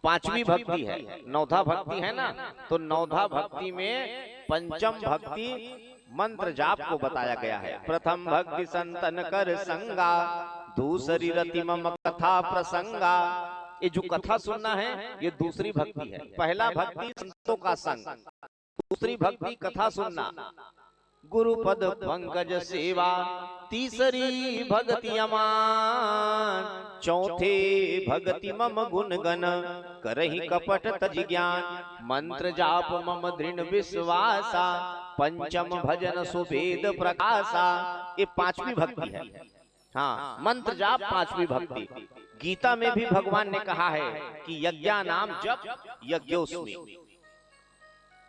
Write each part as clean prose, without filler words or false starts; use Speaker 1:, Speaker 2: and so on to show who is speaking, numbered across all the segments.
Speaker 1: पांचवी भक्ति है, नौधा भक्ति है ना, तो नौधा भक्ति में पंचम भक्ति मंत्र जाप को बताया गया है। प्रथम भक्ति संतन कर संगा, दूसरी रति मम कथा प्रसंगा। ये जो कथा सुनना है ये दूसरी भक्ति है। पहला भक्ति संतों का संग, दूसरी भक्ति कथा सुनना, गुरुपद पंकज सेवा, तीसरी भक्ति अमान, चौथे भक्ति मम गुण गण, करहि कपट तज ज्ञान, मंत्र जाप मम दृढ़ विश्वासा, पंचम भजन सुवेद प्रकाशा। ये पांचवी भक्ति है। हाँ, मंत्र जाप पांचवी भक्ति। गीता में भी भगवान ने कहा है कि यज्ञा नाम जप यज्ञोस्मि।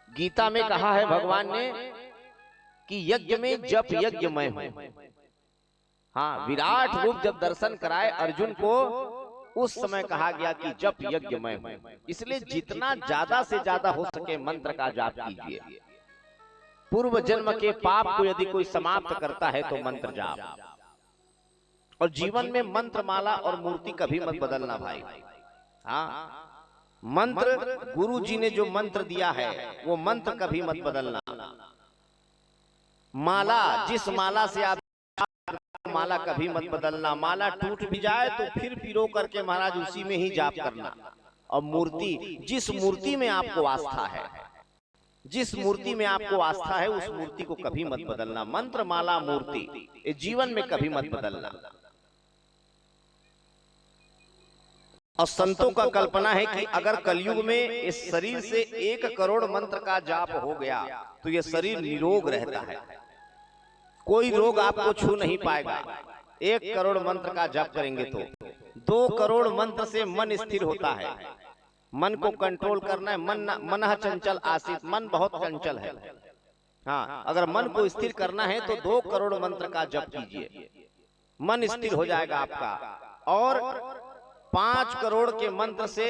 Speaker 1: गीता में कहा है भगवान ने कि यज्ञ में जप यज्ञ मैं हूं। हाँ, विराट रूप जब दर्शन कराए अर्जुन को, उस समय कहा गया कि जप यज्ञ मैं हूं। इसलिए जितना ज्यादा से ज्यादा हो सके मंत्र का जाप कीजिए। पूर्व जन्म के पाप को यदि कोई समाप्त करता है तो मंत्र जाप। और जीवन में मंत्र माला और मूर्ति कभी मत बदलना भाई। हाँ, मंत्र गुरु जी ने जो मंत्र दिया है वो मंत्र कभी मत बदलना। माला, जिस माला से आप माला कभी मत बदलना। माला टूट भी जाए तो फिर पिरो करके महाराज उसी में ही जाप करना। और मूर्ति, जिस मूर्ति में आपको आस्था है, जिस मूर्ति में आपको आस्था है उस मूर्ति को कभी मत बदलना। मंत्र माला मूर्ति ये जीवन में कभी मत बदलना। और संतों का कल्पना है कि अगर कलयुग में इस शरीर से 1 करोड़ मंत्र का जाप हो गया तो यह शरीर निरोग रहता है, कोई रोग आपको छू नहीं पाएगा। 1 करोड़ मंत्र का जाप करेंगे तो 2 करोड़ मंत्र से मन स्थिर होता है। मन को कंट्रोल करना है। मन चंचल आसित, मन बहुत चंचल है। हाँ, अगर मन को स्थिर करना है तो 2 करोड़ मंत्र का जप कीजिए, मन स्थिर हो जाएगा आपका। और 5 करोड़ के मंत्र से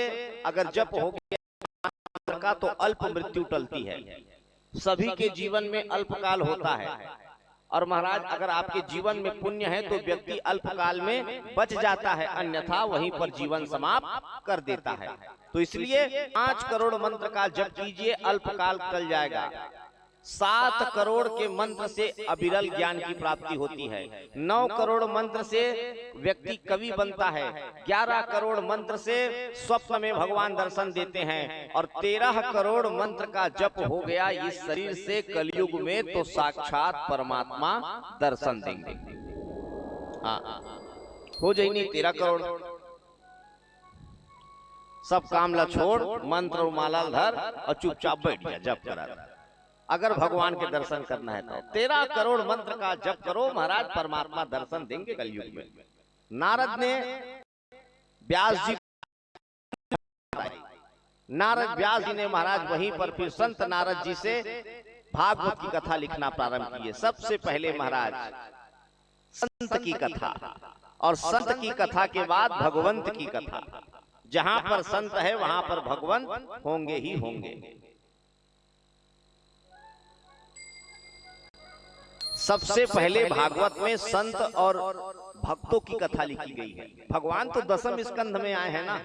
Speaker 1: अगर जप हो गया का तो अल्प मृत्यु टलती है। सभी के जीवन में अल्पकाल होता है। और महाराज अगर आपके जीवन में पुण्य है तो व्यक्ति अल्पकाल में बच जाता है, अन्यथा वहीं पर जीवन समाप्त कर देता है। तो इसलिए 5 करोड़ मंत्र का जप कीजिए, अल्पकाल टल जाएगा। 7 करोड़ के मंत्र से अविरल ज्ञान की प्राप्ति होती है। 9 करोड़ मंत्र से व्यक्ति कवि बनता है। 11 करोड़ मंत्र से स्वप्न में भगवान दर्शन देते हैं। और 13 करोड़ मंत्र का जप हो गया इस शरीर से कलयुग में तो साक्षात परमात्मा दर्शन देंगे। हाँ, हो जाएगी 13 करोड़। सब काम ला छोड़, मंत्र माला धर और चुपचाप बैठ गया, जप करा। अगर भगवान के दर्शन करना है तो 13 करोड़ मंत्र का जप करो, महाराज परमात्मा दर्शन देंगे कलयुग में। नारद ने व्यास जी, नारद व्यास जी ने महाराज वहीं पर फिर संत नारद जी से भागवत की कथा लिखना प्रारंभ किए। सबसे पहले महाराज संत की कथा, और संत की कथा के बाद भगवंत की कथा। जहां पर संत है वहां पर भगवंत होंगे ही होंगे। सबसे पहले भागवत में संत और भक्तों की कथा लिखी गई है। भगवान तो 10वें स्कंध में आए हैं ना।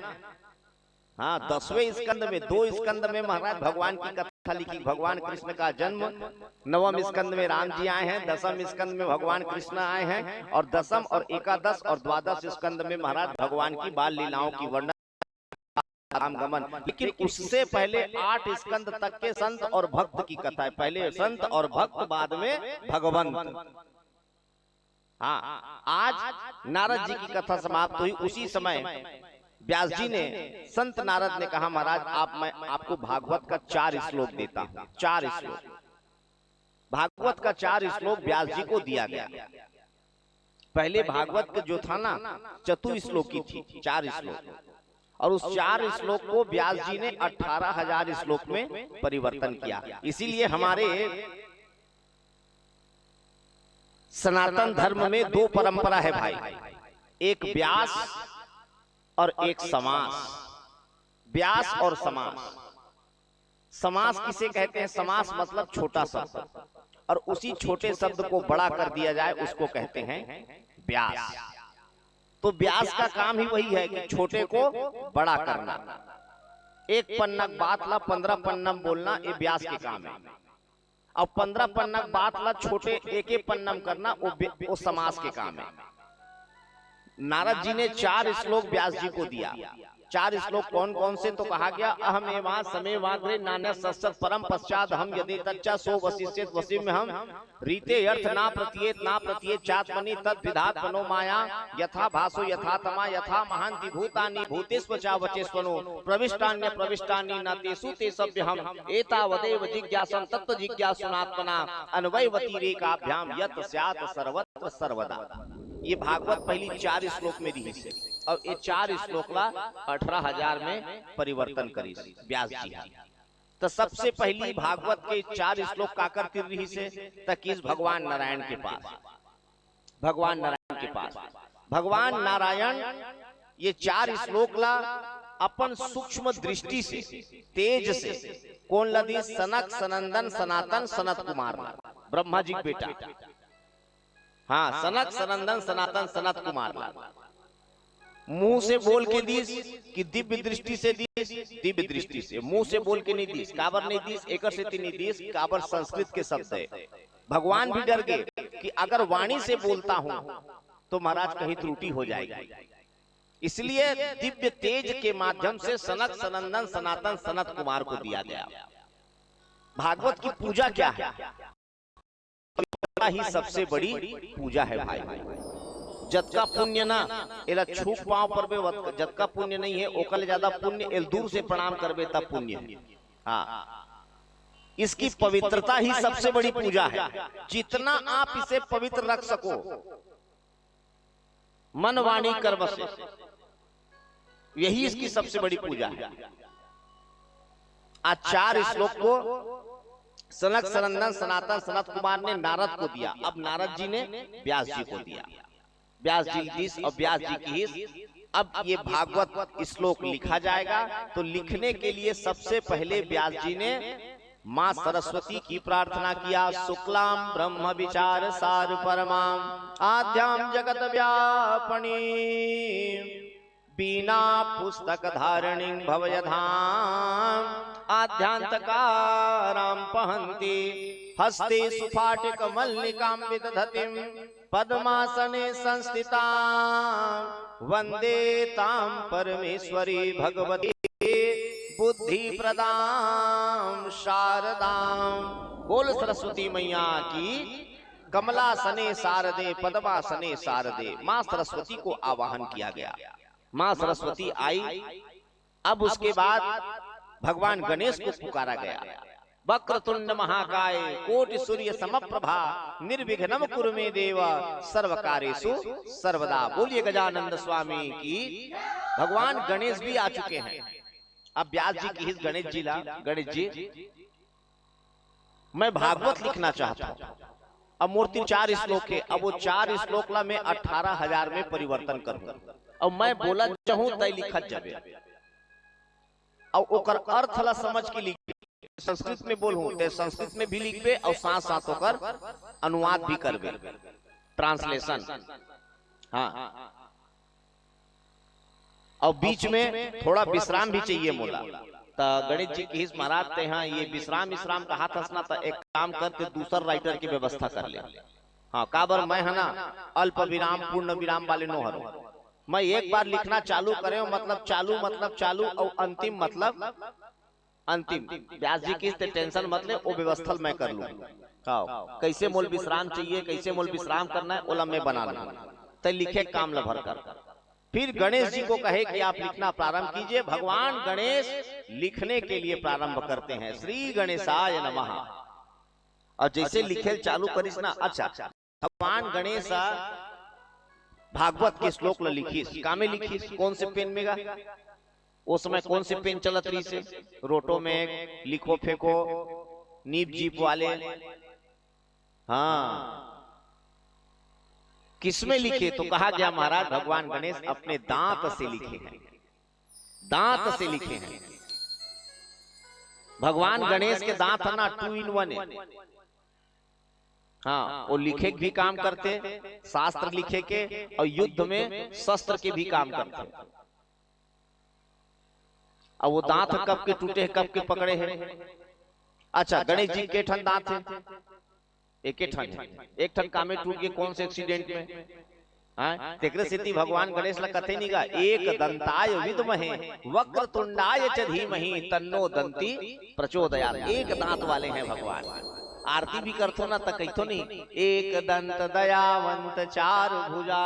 Speaker 1: हाँ, 10वें स्कंद में, 2 स्कंद में महाराज भगवान की कथा लिखी। भगवान कृष्ण का जन्म 9वें स्कंद में राम जी आए हैं, 10वें स्कंद में भगवान कृष्ण आए हैं, और 10म और एकादश और द्वादश स्कंद में महाराज भगवान की बाल लीलाओं की वर्णन, रामगमन। लेकिन उससे पहले 8 स्कंद तक के संत और भक्त की कथा है। पहले संत और भक्त, बाद में भगवंत। हाँ, आज नारद जी की कथा समाप्त हुई। उसी समय व्यास जी ने, संत नारद ने कहा महाराज मैं आपको भागवत का 4 श्लोक देता हूं। 4 श्लोक भागवत का 4 श्लोक व्यास जी को दिया गया। पहले भागवत का जो था ना चतुश्लोकी थी, 4 श्लोक, और उस 4 श्लोक को व्यास जी ने 18,000 श्लोक में परिवर्तन किया। इसीलिए हमारे सनातन धर्म में 2 परंपरा है भाई, एक व्यास और एक समास। व्यास और समास। समास किसे कहते हैं? समास मतलब छोटा शब्द, और उसी छोटे शब्द को बड़ा कर दिया जाए उसको कहते हैं व्यास। तो व्यास का काम ही वही है कि छोटे को बड़ा करना। एक पन्नक बात ला 15 पन्नम बोलना, ये व्यास के काम है। अब 15 पन्नक बात ला छोटे एक एक पन्नम करना, वो समास के काम है। नारद जी ने 4 श्लोक व्यास जी को दिया। 4 श्लोक कौन कौन से? तो कहा गया अहम एवा समे वाग्रे नान्य सत्सत परम पश्चात हम यदि तच्चा सो वशिष्येत वसिम में हम रीते अर्थ ना प्रत्येत चात्मनि तद विधात मनो माया यथा भासो यथा तमा यथा महांति भूतानि भूतेष्व चा वचेष्वनो प्रविष्टान्य प्रविष्टानि न तेषु ते सभ्यहम एतावदेव जिज्ञासं तत्व जिज्ञासुनात्मना अन्वयवती रेखाभ्याम यत् स्यात् सर्वत्र सर्वदा। ये भागवत पहली 4 श्लोक में दी है और ये 4 श्लोक ला 18,000 में परिवर्तन करी व्यास जी। तो सबसे पहली भागवत के 4 श्लोक काकर कर रही से तकिस भगवान नारायण के पास। भगवान नारायण के पास भगवान नारायण ये 4 श्लोक ला अपन सूक्ष्म दृष्टि से तेज से कौन लदी? सनक सनंदन सनातन सनत कुमार ब्रह्मा जी बेटा। हाँ, सनक सनंदन सनातन सनत कुमार मुंह से बोल के दीस कि दिव्य दृष्टि से दीस, दिव्य दृष्टि से मुंह से बोल के नहीं दीस। काबर नहीं दीस? एकर से नहीं दीस, काबर संस्कृत के शब्द है। भगवान भी डर गए कि अगर वाणी से बोलता हूं तो महाराज कहीं त्रुटि हो जाएगी, इसलिए दिव्य तेज के माध्यम से सनक सनंदन सनातन सनत कुमार को दिया गया। भागवत की पूजा क्या है? ही सबसे बड़ी पूजा है भाई। जत का पुण्य ना एला छूक पांव पर बे, जत का पुण्य नहीं है ओकल ज्यादा पुण्य एल दूर से प्रणाम करबे तब पुण्य है। हाँ, इसकी पवित्रता ही सबसे बड़ी पूजा है। जितना आप इसे पवित्र रख सको, मन वाणी कर्म से, यही इसकी सबसे बड़ी पूजा है। आज 4 श्लोक को सनक सनंदन सनातन सनत कुमार ने नारद को दिया, अब नारद जी ने व्यास जी को दिया। व्यास जी दिस और व्यास जी की हिस। अब ये भागवत श्लोक लिखा जाएगा, तो लिखने के लिए सबसे पहले व्यास जी ने मां सरस्वती की प्रार्थना किया। शुक्लाम ब्रह्म विचार सार परमाम आद्याम जगत व्यापणी बीना पुस्तक धारिणी भवयधाम आद्यांतकारां पहन्ति हस्ते सुफाटिक मल्लिकां विदधतिं पद्मासने संस्थितां वंदे तां परमेश्वरी भगवती बुद्धि प्रदां शारदां। बोल सरस्वती मैया की। कमलासने शारदे पद्मासने शारदे, मां सरस्वती को आवाहन किया गया। मां सरस्वती आई। अब उसके बाद भगवान गणेश को पुकारा गया। वक्रतुंड महाकाय कोटि सूर्य समप्रभा निर्विघ्नं कुरु मे देव सर्वकार्येषु सर्वदा। बोलिए गजानंद स्वामी की। भगवान गणेश भी आ चुके हैं। अब व्यास जी की हित गणेश जी ला। गणेश जी, मैं भागवत लिखना चाहता हूं। अब मूर्ति 4 श्लोक है, अब वो 4 श्लोक ला मैं 18,000 में परिवर्तन करूं। अब मैं बोला चाहूं तय लिखत जाबे और ओकर अर्थ ला समझ के लिख। संस्कृत में बोलूं तो संस्कृत में भी लिखबे और साथ साथ होकर अनुवाद भी करबे, ट्रांसलेशन। हाँ, और बीच में थोड़ा विश्राम भी चाहिए मोला। तो गणेश जी की हिस महाराज ते हाँ, ये विश्राम का हाथ हंसना था। एक काम करते दूसर राइटर की व्यवस्था कर ले। हाँ, काबर मैं है ना अल्प विराम पूर्ण विराम वाले नो हरो। मैं एक बार लिखना चालू करे मतलब चालू और अंतिम मतलब अंतिम। व्यास जी की टेंशन मतलब वो व्यवस्था मैं कर लूं। कैसे मोल विश्राम चाहिए, कैसे मोल विश्राम करना है, ओला मैं बना लूं। तो लिखे काम ल भर कर। फिर गणेश जी को कहे कि आप लिखना प्रारंभ कीजिए। भगवान गणेश लिखने के लिए प्रारंभ करते हैं। श्री गणेशाय नमः। और जैसे लिखे चालू करिस ना, अच्छा भगवान गणेश भागवत के श्लोक ल लिखिस। कामे लिखिस? कौन से पेन में गा? उस समय कौन से पेन चलत रही से? रोटो में लिखो फेंको, नीब जीप वाले। हाँ, किसमें लिखे? तो कहा गया महाराज भगवान गणेश अपने दांत से लिखे हैं। दांत से लिखे हैं। भगवान गणेश के दांत है ना 2 in 1 है। हाँ, वो लिखे के भी काम करते, शास्त्र लिखे के, और युद्ध में शस्त्र के भी काम करते। अब वो दांत कब के टूटे हैं, कब के पकड़े हैं? अच्छा, गणेश जी के ठन दांत है? एक ठन है। एक ठन कामे टूट के कौन से एक्सीडेंट में? तेकरे सिद्धि भगवान गणेश ला कथे नहीं गा, एक दंताय विद्महे वक्र तुंडाय च धीमहि तन्नो दंती प्रचोदयात्। एक दांत वाले हैं भगवान। आरती भी करथो ना त कहिथो नहीं, एक दंत दयावंत चार भुजा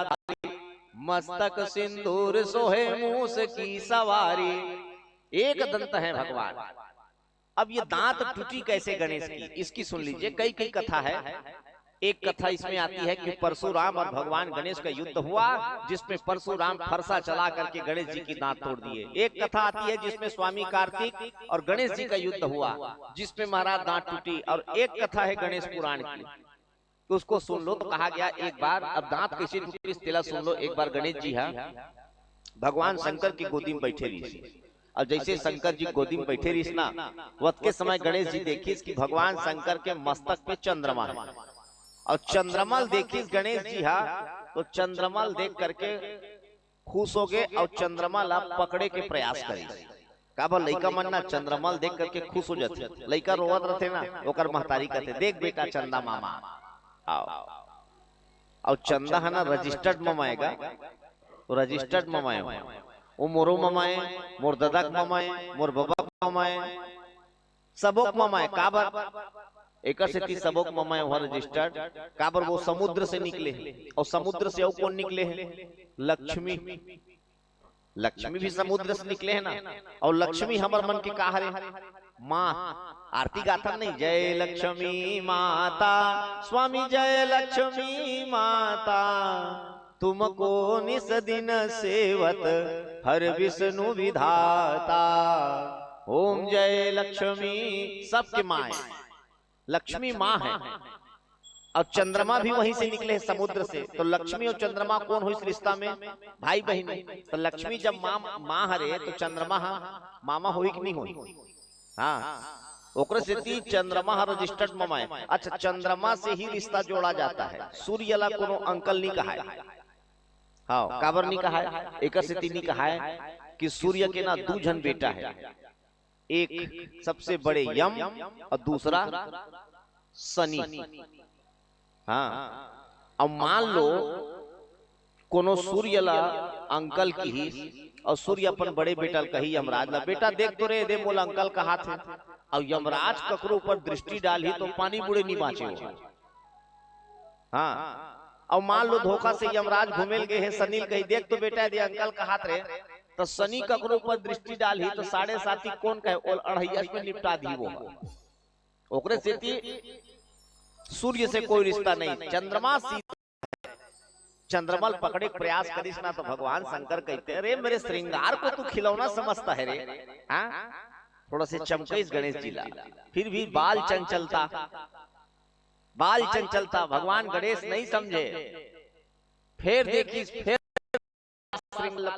Speaker 1: मस्तक सिंदूर सोहे मूस की सवारी। एक दंत है भगवान। अब ये दांत टूटी कैसे गणेश की, इसकी सुन लीजिए। कई कई कथा है। एक कथा इसमें आती है कि परशुराम और भगवान गणेश का युद्ध हुआ, जिसमें परशुराम फरसा चला करके गणेश जी की दांत तोड़ दिए। एक कथा आती है जिसमें स्वामी कार्तिक और गणेश जी का युद्ध हुआ, जिसमें महाराज दांत टूटी। और एक कथा है गणेश पुराण की, तो उसको सुन लो। तो कहा गया एक बार, अब दांत कैसे टूटी तेला सुन लो। एक बार गणेश जी भगवान शंकर की गोदी में बैठे रही, और जैसे शंकर जी गोदी में बैठे रही ना, वक्त के समय गणेश जी देखिस कि भगवान शंकर के मस्तक पे चंद्रमा है, और चंद्रमल देखिस गणेश जी तो चंद्रमल देख करके खुश हो गए, और चंद्रमल आप पकड़े के प्रयास करी। का लइका मन ना चंद्रमल देख करके खुश हो जाते, लइका रोवत रहते ना, ओकर महतारी कहते देख बेटा चंदा मामा आओ। और चंदा है ना रजिस्टर्ड ममाएगा, तो रजिस्टर्ड ममाए वो मोरो ममाए, मोर ददक ममाए, मोर बबक ममाए, सबोक ममाए। काबर एक से ती सबोक ममाए वहां रजिस्टर्ड, काबर वो समुद्र से निकले, और समुद्र से और कौन निकले हैं? लक्ष्मी। लक्ष्मी भी समुद्र से निकले हैं ना। और लक्ष्मी हमर मन के कहा रे माँ। आरती गाथा नहीं, जय लक्ष्मी माता स्वामी जय लक्ष्मी माता, तुमको निस दिन सेवत हर विष्णु विधाता। ओम जय लक्ष्मी। सबके माँ है, लक्ष्मी माँ है। और चंद्रमा भी वहीं से निकले हैं समुद्र से। तो लक्ष्मी और चंद्रमा कौन हो इस रिश्ता में? भाई बहन। तो लक्ष्मी जब माँ हरे, तो चंद्रमा मामा हो कि नहीं हो? हाँ, ओकरे से ती चंद्रमा रजिस्टर्ड मामा है। अच्छा, चंद्रमा से ही रिश्ता जोड़ा जाता है, सूर्य ला कोनो अंकल नहीं कहा है। हाँ, काबर नहीं कहा है? एक से तीन नहीं कहा है कि सूर्य के ना दो जन बेटा है, एक सबसे बड़े यम और दूसरा शनि। हाँ, अब मान लो कोनो सूर्य ला अंकल की ही, और सूर्य अपन बड़े बेटा कही यमराज ला, बेटा देख तो रे दे मोल अंकल का हाथ है। और यमराज ककरो ऊपर दृष्टि डाली तो पानी बुड़े नहीं बाँचे हो। हाँ, और मान लो धोखा से यमराज घूमेल गए है, शनि कही देख तो बेटा दे अंकल का हाथ रे, तो शनि ककरो ऊपर दृष्टि डाली तो 7.5 कौन कहे अढ़ैया में निपटा दी वो। ओकरे से सूर्य से कोई रिश्ता नहीं। चंद्रमा चंद्रमल पकड़े प्रयास करिस ना, तो भगवान शंकर कहते अरे मेरे श्रृंगार को तू खिलौना समझता है रे। हाँ, थोड़ा से चमकइस गणेश जी ला, फिर भी बाल चंचलता, बाल चंचलता भगवान गणेश नहीं समझे। फिर देखिस, फिर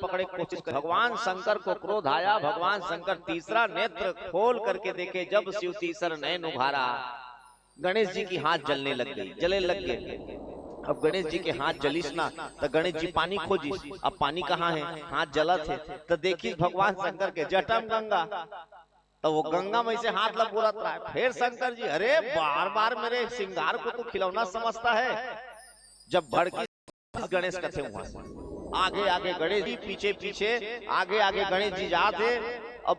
Speaker 1: पकड़े कोशिश कर, भगवान शंकर को क्रोध आया। भगवान शंकर तीसरा नेत्र खोल करके देखे, जब शिव तीसरा नयन उभारा, गणेश जी की हाथ जलने लग गई, जले लग गए। अब गणेश जी के हाथ जलिस ना, तो गणेश जी पानी खोजिस। अब पानी कहाँ है? हाथ जला थे। तो देखिस भगवान शंकर के जटम गंगा, तो वो गंगा में से हाथ लग बोलत रहा है। फिर शंकर जी अरे बार बार मेरे श्रृंगार को तो खिलौना समझता है। जब भड़की गणेश कथे वहां से आगे आगे गणेश जी, पीछे पीछे, आगे आगे गणेश जी जाते। अब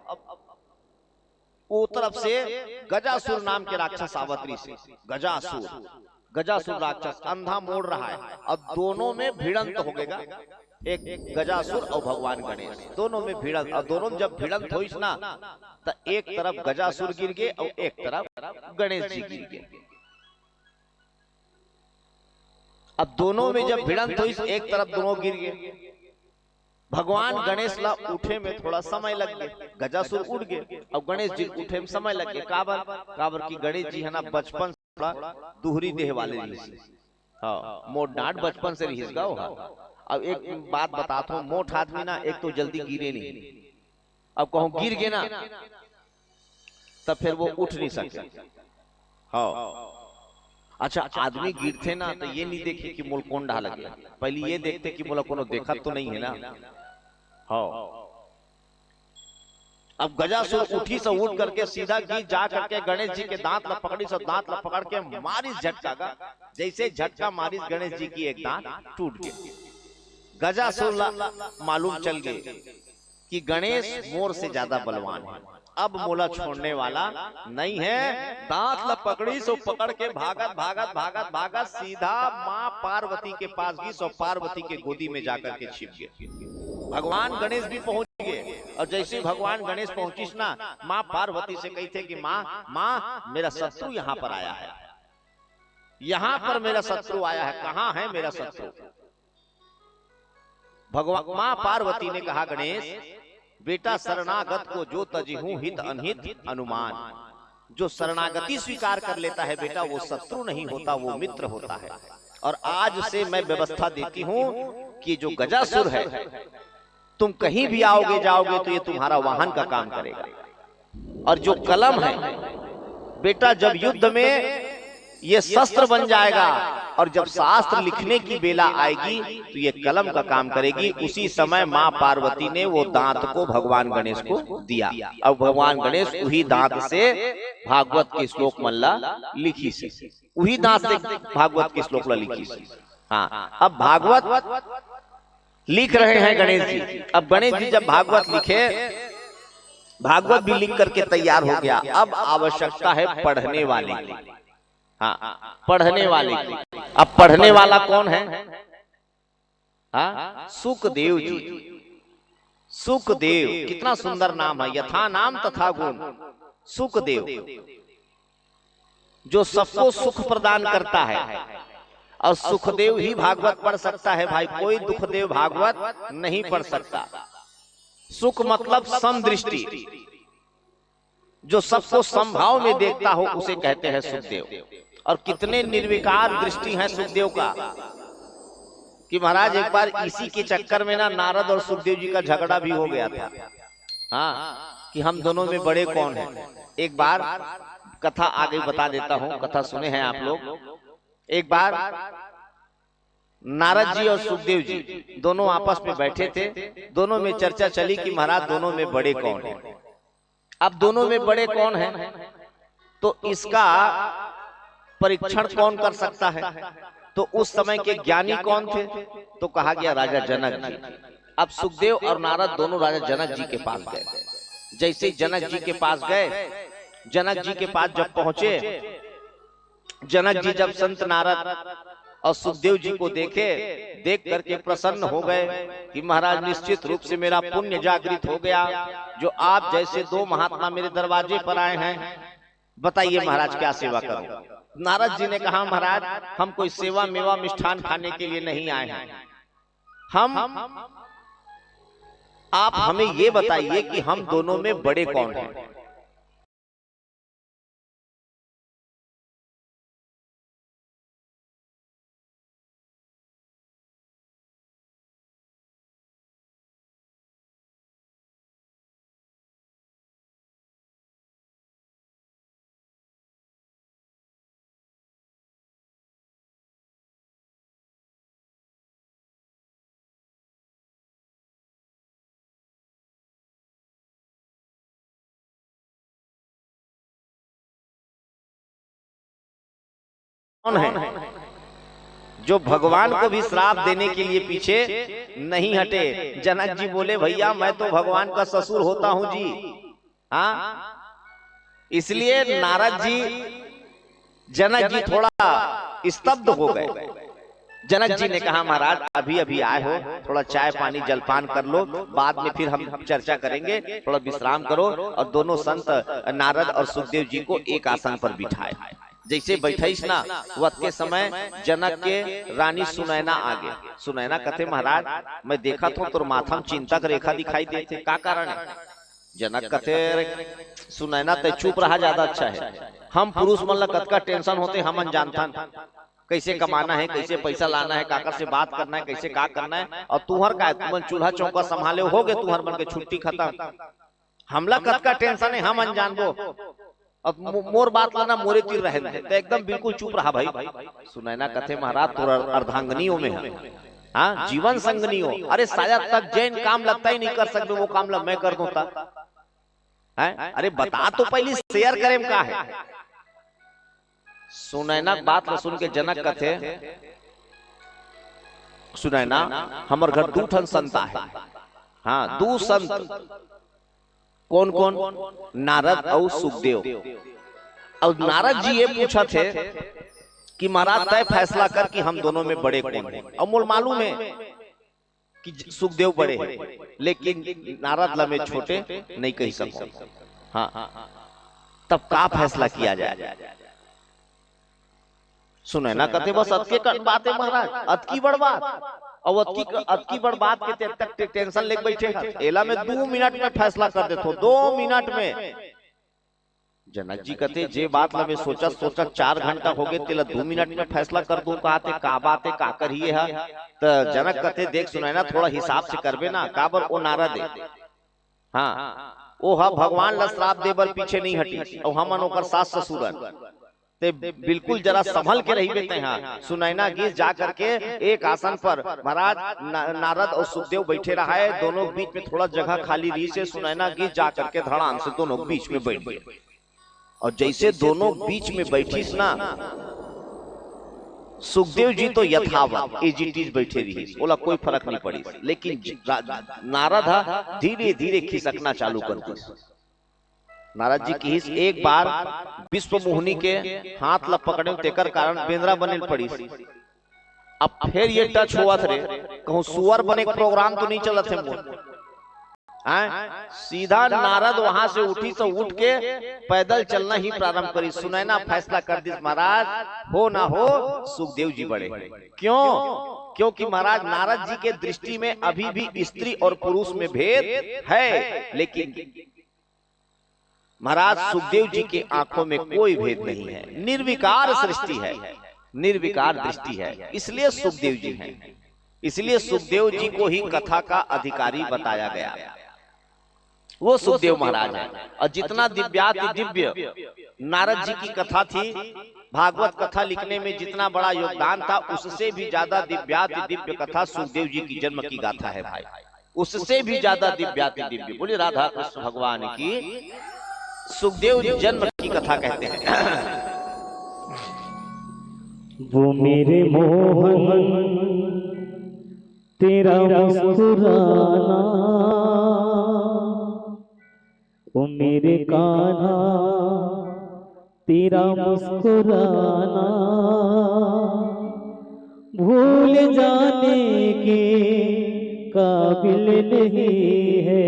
Speaker 1: वो तरफ से गजासुर नाम के राक्षस आवतरी से, गजासुर राक्षस अंधा मोड़ रहा है। अब दोनों में भिड़ंत हो गएगा, एक गजासुर और भगवान गणेश, दोनों में भिड़ंत। और दोनों में जब भिड़ंत होइस ना, तो एक तरफ गजासुर गिर गए और एक तरफ गणेश जी गिर गए। अब दोनों में जब भिड़ंत हुई, एक तरफ दोनों गिर गए। भगवान गणेश ला उठे में थोड़ा समय लग गया, गजासुर उड़ गए और गणेश जी उठे में समय लग गया। काबर की गणेश जी है ना बचपन से थोड़ा दुहरी देह वाले रही। हाँ, मोट डांट बचपन से रही गाओ। अब एक बात बताता हूँ, मोट आदमी ना एक तो जल्दी गिरे नहीं, अब कहूँ गिर गए ना तब फिर वो उठ नहीं सकते। हाँ, अच्छा आदमी गिरते ना तो ये नहीं देखे कि मोल कौन ढाल गया, पहले ये देखते कि मोला कोनो देखा तो नहीं है ना। हाँ अब गजासुर उठी से उठ करके सीधा गीत जा करके गणेश जी के दांत ला पकड़ी, सब दांत ला पकड़ के मारिस झटका का, जैसे झटका मारिस गणेश जी की एक दांत टूट गई। गजासुर मालूम चल गए कि गणेश मोर से ज्यादा बलवान है, अब मोला छोड़ने वाला नहीं है। दांत ला पकड़ी सो पकड़ के भागत भागत भागत भागत सीधा माँ पार्वती के पास गई, सो पार्वती के गोदी में जाकर के छिप गए। भगवान गणेश भी पहुंच गए, और जैसे भगवान गणेश पहुंचिस ना, माँ पार्वती से कही थे कि माँ मेरा शत्रु यहाँ पर आया है, यहाँ पर मेरा शत्रु आया है, कहाँ है मेरा शत्रु। भगवान माँ पार्वती ने कहा गणेश बेटा शरणागत को जो तजिहूं हित अनहित अनुमान, जो शरणागति स्वीकार कर लेता है बेटा वो शत्रु नहीं होता, वो मित्र होता है। और आज से मैं व्यवस्था देती हूं कि जो गजासुर है तुम कहीं भी आओगे जाओगे तो ये तुम्हारा वाहन का काम करेगा। और जो कलम है बेटा जब युद्ध में ये शस्त्र बन जाएगा, और जब शास्त्र लिखने की बेला आएगी तो ये कलम का काम करेगी। उसी समय माँ पार्वती ने वो दांत को भगवान गणेश को दिया। अब भगवान गणेश वही दांत से भागवत के श्लोक मल्ला लिखी से, वही दांत से भागवत के श्लोक लिखी से। हाँ अब भागवत लिख रहे हैं गणेश जी। अब गणेश जी जब भागवत लिखे, भागवत भी लिख करके तैयार हो गया, अब आवश्यकता है पढ़ने वाले की। हाँ पढ़ने वाले की। अब पढ़ने वाला कौन है? हाँ सुखदेव जी। सुखदेव कितना सुंदर नाम है, यथा नाम तथा गुण। सुखदेव जो सबको सुख प्रदान करता है, और सुखदेव ही भागवत पढ़ सकता है भाई, कोई दुखदेव भागवत नहीं पढ़ सकता। सुख मतलब समदृष्टि, जो सबको समभाव में देखता हो उसे कहते हैं सुखदेव। और कितने निर्विकार दृष्टि है सुखदेव का कि महाराज एक बार इसी के चक्कर में ना नारद और सुखदेव जी का झगड़ा भी हो गया था। हाँ कि हम दोनों में बड़े कौन हैं। एक बार कथा आगे बता देता हूँ, कथा सुने हैं आप लोग। एक बार नारद जी और सुखदेव जी दोनों आपस में बैठे थे, दोनों में चर्चा चली कि महाराज दोनों में बड़े कौन हैं। अब दोनों में बड़े कौन हैं तो इसका परीक्षण कौन कर सकता है। तो उस समय के ज्ञानी कौन थे तो कहा गया राजा जनक जी। अब सुखदेव और नारद दोनों राजा जनक जी के पास गए। जैसे जनक जी के पास गए, जनक जी के पास जब पहुंचे, जनक जी जब संत नारद और सुखदेव जी को देखे, देख करके प्रसन्न हो गए कि महाराज निश्चित रूप से मेरा पुण्य जागृत हो गया, जो आप जैसे दो महात्मा मेरे दरवाजे पर आए हैं। बताइए महाराज क्या सेवा करूं। नारद जी ने कहा महाराज हम कोई सेवा मेवा मिष्ठान खाने के लिए नहीं आए हैं, हम आप हमें ये बताइए कि हम दोनों में बड़े कौन हैं। कौन है जो भगवान को भी श्राप देने के लिए पीछे नहीं हटे। जनक जी बोले भैया मैं तो भगवान का ससुर होता हूं जी। हाँ इसलिए नारद जी, जनक जी थोड़ा स्तब्ध हो गए। जनक जी ने कहा महाराज अभी अभी आए हो, थोड़ा चाय पानी जलपान कर लो, बाद में फिर हम चर्चा करेंगे, थोड़ा विश्राम करो। और दोनों संत नारद और सुखदेव जी को एक आसन पर बिठाए। जैसे बैठे ना वक्त के समय जनक के रानी सुनैना आगे। सुनैना कहते महाराज मैं देखा तो तुर माथा में चिंता का रेखा दिखाई देते, का कारण है। जनक कहते सुनैना ते चुप रहा ज्यादा अच्छा है, हम पुरुष मन कत का टेंशन होते हम जानता कैसे कमाना है, कैसे पैसा लाना है, काकर से बात करना है, कैसे का करना है। और तुहर का तुम चूल्हा चौका संभाले हो गए, तुहर मन के छुट्टी खत्म, हमला कत का टेंशन है हम अनजानबो। अब मोर बात लाना मोरे तीर रहे तो एकदम बिल्कुल चुप रहा भाई। सुनैना कथे महाराज तोरा अर्धांगनियों में है, हाँ जीवन संगनी हो। अरे शायद तक जैन काम लगता ही नहीं कर सकते, वो काम मैं कर दूं था। अरे बता तो पहले शेयर करें का है। सुनैना बात ला सुन के जनक कथे, सुनैना हमर घर 2 ठन संता है। हाँ 2 संत, कौन कौन? नारद और सुखदेव। और नारद जी ये पूछा थे कि महाराज तय फैसला कर कि हम दोनों में बड़े कौन हैं। और मोल मालूम है कि सुखदेव बड़े हैं, लेकिन नारद ला में छोटे नहीं कह सको। हाँ तब का फैसला किया जाए? सुनैना कहते बस अतके बात है महाराज, अतकी बड़ बात। और अतकी बड़ बात के तक टेंशन लेके बैठे, एला में 2 मिनट में फैसला कर देते हो, 2 मिनट में। जनक जी कहते जे बात ला में सोचा 4 घंटा हो गए, तेला 2 मिनट में फैसला कर दूं कहते का बात है, का करिए है। तो जनक कहते देख सुनैना थोड़ा हिसाब से करबे ना, काबर ओ नारद है। हाँ ओ हा भगवान ला श्राप देबर पीछे नहीं हटी, और हमन ओकर सास ससुरन ते बिल्कुल जरा संभल के रही बेते। हाँ सुनैना गीत जा करके एक आसन पर महाराज नारद और सुखदेव बैठे रहा है, दोनों बीच में थोड़ा जगह खाली रही से सुनैना गीत जा करके धड़ाम से दोनों बीच में बैठ गए। और जैसे दोनों बीच में बैठीस ना, सुखदेव जी तो यथावत एजिटीज बैठे रही, बोला कोई फर्क नहीं पड़ी। लेकिन नारद धीरे धीरे खिसकना चालू कर दी। नारद जी की एक बार विश्व मोहिनी के हाथ ला पकड़े, तेकर कारण बेंद्रा बने पड़ी। अब फिर ये टच हुआ थे, कहूं सुअर बने प्रोग्राम तो नहीं चला थे मोर। सीधा नारद वहां से उठी तो उठ के पैदल चलना ही प्रारंभ करी। सुनैना फैसला कर दी महाराज हो ना हो सुखदेव जी बड़े। क्यों? क्योंकि महाराज नारद जी के दृष्टि में अभी भी स्त्री और पुरुष में भेद है, लेकिन महाराज सुखदेव जी के आंखों में कोई भेद नहीं है। निर्विकार सृष्टि है, निर्विकार दृष्टि है, इसलिए सुखदेव जी हैं। इसलिए सुखदेव जी को ही कथा का अधिकारी बताया गया, वो सुखदेव महाराज है। और जितना दिव्याति दिव्य नारद जी की कथा थी, भागवत कथा लिखने में जितना बड़ा योगदान था, उससे भी ज्यादा दिव्याति दिव्य कथा सुखदेव जी की जन्म की गाथा है भाई। उससे भी ज्यादा दिव्याति दिव्य, बोलिए राधा कृष्ण भगवान की। सुखदेव जन्म की कथा कहते हैं।
Speaker 2: वो मेरे मोहन तेरा मुस्कुराना, वो मेरे कान्हा तेरा मुस्कुराना, भूल जाने के काबिल नहीं है।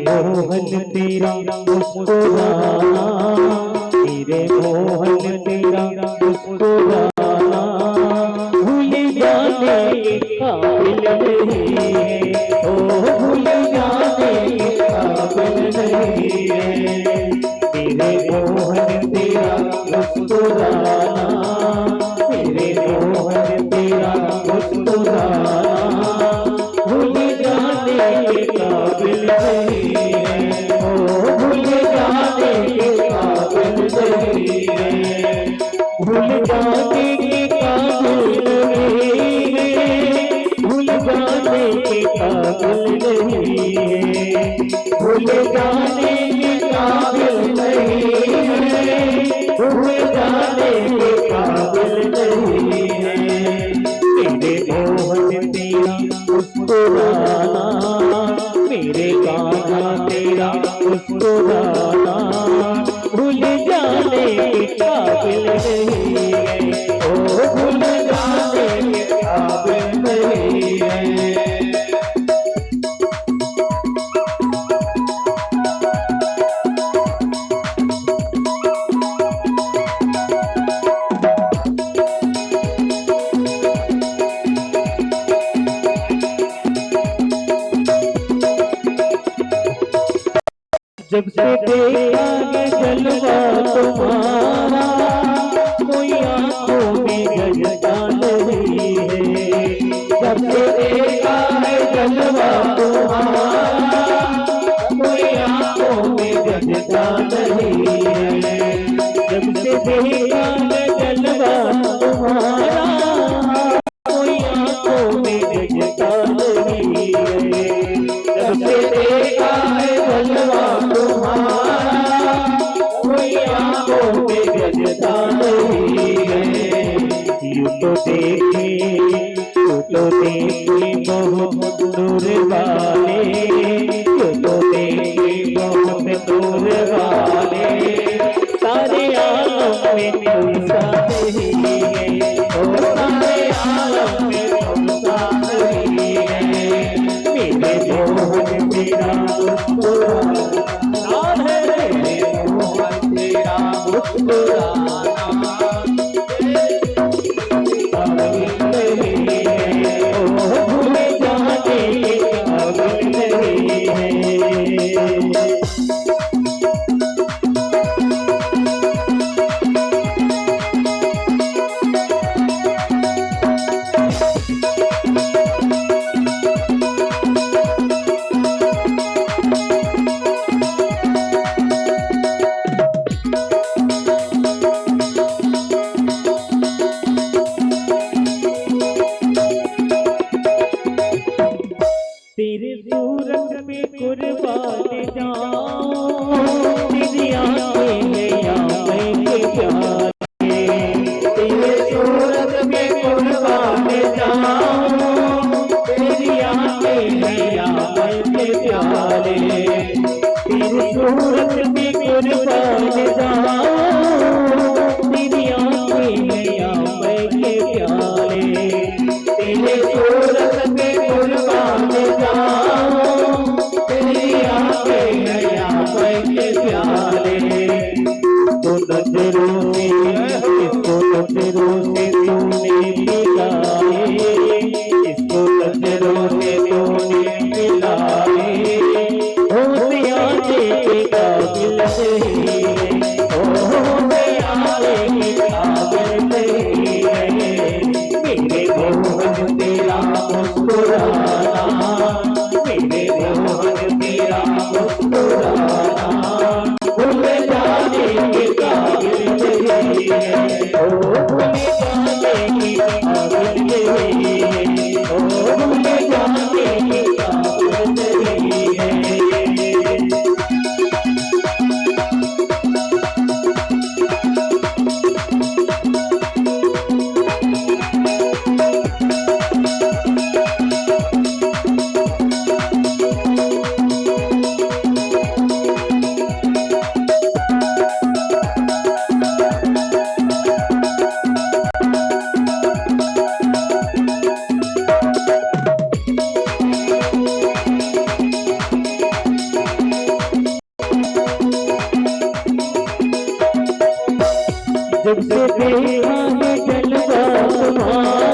Speaker 2: मोहन तेरा मुस्कुराना, तेरे मोहन तेरा मुस्कुराना, भूल जाने के काबिल नहीं है। ओ भूल जाने के काबिल नहीं है। तेरे मोहन तेरा मुस्कुराना, तेरे मोहन तेरा मुस्कुराना, भूल जाने के काबिल नहीं है। ओ भूल जाने के काबिल नहीं है। भूल जाने के काबिल नहीं है। भूल जाने के काबिल नहीं है। भूल जाने के काबिल नहीं है। भूल जाने के काबिल नहीं है। तेरे मोहन तेरा मुस्कुराना, मेरे कान्हा तेरा मुस्कुराना, भूल जाने के काबिल नहीं है। ओ भूल जाने के काबिल नहीं है। जब से देखा है जलवा तुम्हारा कोई आंखों में गजता नहीं है। जब से देखा है जलवा तुम्हारा कोई आंखों में गजता नहीं है। जब से देखा है जलवा तुम्हारा कोई आंखों में गजता नहीं है। जब से देखा है जलवा तुम्हारा कोई आंखों में गजता नहीं है। यूं तो देखे बहुत दूर वाले, यूं तो देखे बहुत दूर वाले, सारे आलम में तुम सा नहीं है। ओ सारे आलम में तुम सा नहीं है। मेरे मोहन तेरा मुस्कुराना है, मेरे मोहन तेरा मुस्कुराना भूले जाने के काबिल नहीं है। तेरे सूरत पे कुर्बान जाऊं, तेरी आंखें में आंखें के प्यारे। तेरे सूरत पे कुर्बान जाऊं, तेरी आंखें में आंखें के प्यारे। तेरी सूरत पे कुर्बान जाऊं, तेरी आंखें में आंखें के प्यारे। तेरे सूरत पे कुर्बान जाऊं, तेरी आंखें हैं आंखें के प्यारे। तो नजरों से इसको नजरों से तूने मिलाए, इसको नजरों से तूने मिलाए। होते आने के काबिल नहीं है, होते आने के काबिल नहीं है। मेरे मोहन तेरा मुस्कुराना, मेरे मोहन तेरा मुस्कुराना भूल जाने के काबिल नहीं है। ओ भूल जाने के काबिल नहीं है। ओ भूल जाने के काबिल नहीं है। जब से देखा है जलवा तुम्हारा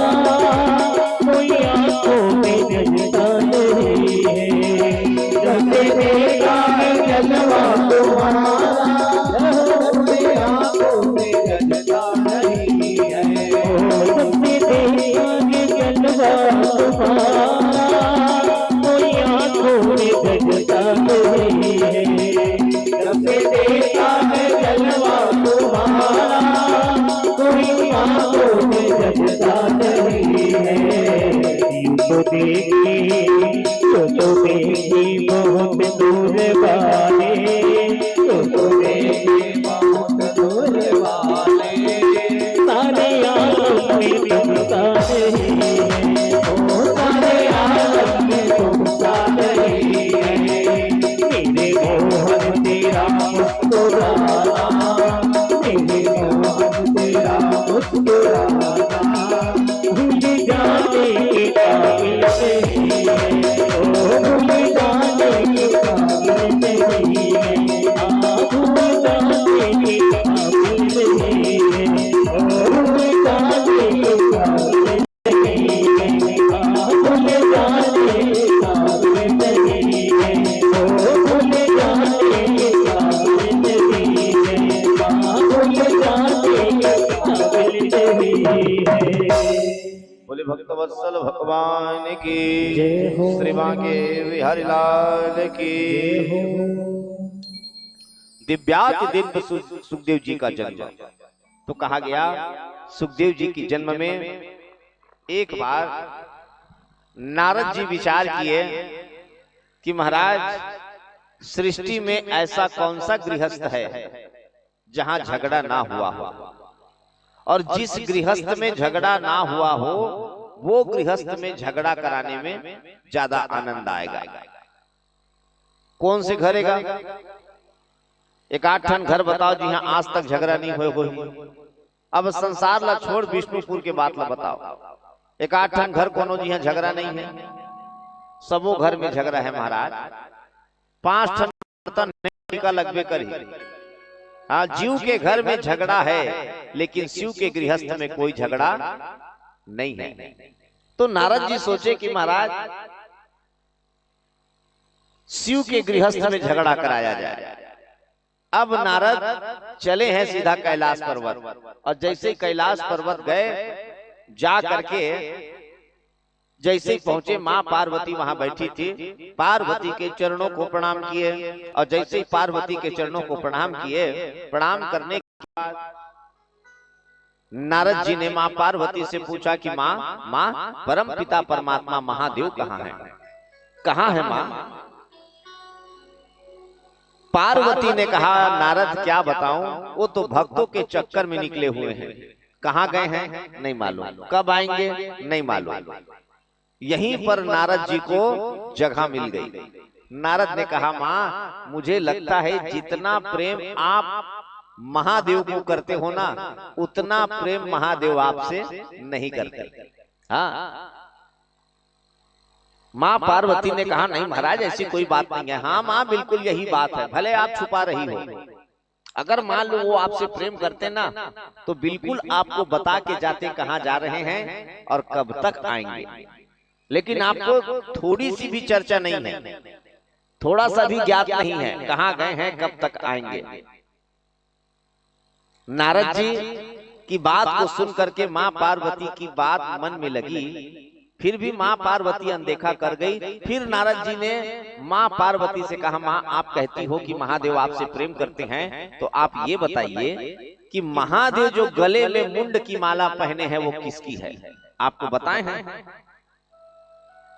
Speaker 2: कोई आंखों में गजता नहीं है। जब से देखा है जलवा तुम्हारा कोई आंखों में गजता नहीं है। जब से देखा है जलवा तुम्हारा कोई आंखों में गजता नहीं है। जब से देखा है जलवा तुम्हारा कोई आंखों में गजता नहीं है। यूं तो देखे बहुत दूर वाले, यूं तो देखे बहुत दूर वाले, सारे आलम में तुम सा नहीं है। ओ सारे आलम में तुम सा नहीं है। मेरे मोहन तेरा मुस्कुराना, मेरे मोहन तेरा मुस्कुराना भूल जाने के काबिल नहीं है। ओ भूल जाने के काबिल नहीं है। भूल जाने के काबिल नहीं है। ओ भूल जाने के काबिल नहीं है। भूल जाने के काबिल नहीं है। ओ भूल जाने के
Speaker 1: बोले भक्तवत्सल भगवान की
Speaker 2: जय हो।
Speaker 1: श्री बांके बिहारी लाल की
Speaker 2: जय हो।
Speaker 1: दिव्याति दिव्य सुखदेव जी का जन्म। तो कहा गया सुखदेव जी की जन्म में एक बार नारद जी विचार किए कि महाराज सृष्टि में ऐसा कौन सा गृहस्थ है जहां झगड़ा ना हुआ हो, और जिस गृहस्थ में झगड़ा ना हुआ हो वो गृहस्थ में झगड़ा कराने में ज्यादा आनंद आएगा। कौन से घरेगा? एक 8 ठन घर बताओ जहां आज तक झगड़ा नहीं हुए हो। अब संसार ला छोड़ विष्णुपुर के बात ला बताओ, एक 8 ठन घर कोनो जहां झगड़ा नहीं है, सबो घर में झगड़ा है महाराज। 5 ठन बर्तन का लगबे करी। हाँ, जीव के घर में झगड़ा है लेकिन शिव के गृहस्थ में कोई झगड़ा नहीं है। तो नारद जी सोचे कि महाराज शिव के गृहस्थ में झगड़ा कराया जाए। अब नारद चले हैं सीधा कैलाश पर्वत, और जैसे ही कैलाश पर्वत गए जा करके जैसे ही पहुंचे मां पार्वती वहां बैठी थी। पार्वती के चरणों को प्रणाम किए, और जैसे ही पार्वती के चरणों को प्रणाम किए, प्रणाम करने के बाद नारद जी ने मां पार्वती से पूछा कि मां परम पिता परमात्मा महादेव कहाँ है? कहाँ है मां? पार्वती ने कहा नारद क्या बताऊं, वो तो भक्तों के चक्कर में निकले हुए हैं। कहाँ गए हैं नहीं मालूम, कब आएंगे नहीं मालूम। यहीं पर नारद जी को जगह मिल गई। नारद ने कहा मां मुझे लगता है जितना प्रेम आप महादेव को करते हो ना, उतना प्रेम महादेव आपसे नहीं करते। हाँ, मां पार्वती ने कहा नहीं महाराज ऐसी कोई बात नहीं है। हाँ मां बिल्कुल यही बात है, भले आप छुपा रही हो। अगर मान लो वो आपसे प्रेम करते ना तो बिल्कुल आपको बता के जाते कहाँ जा रहे हैं और कब तक आएंगे। लेकिन आपको थोड़ी सी भी चर्चा नहीं है, थोड़ा सा भी ज्ञात नहीं है कहाँ गए हैं कब तक आएंगे। नारद जी की बात को सुन करके मां पार्वती की बात मन में लगी, फिर भी मां पार्वती अनदेखा कर गई। फिर नारद जी ने मां पार्वती से कहा मां आप कहती हो कि महादेव आपसे प्रेम करते हैं, तो आप ये बताइए कि महादेव जो गले में मुंड की माला पहने हैं वो किसकी है, आपको बताए हैं?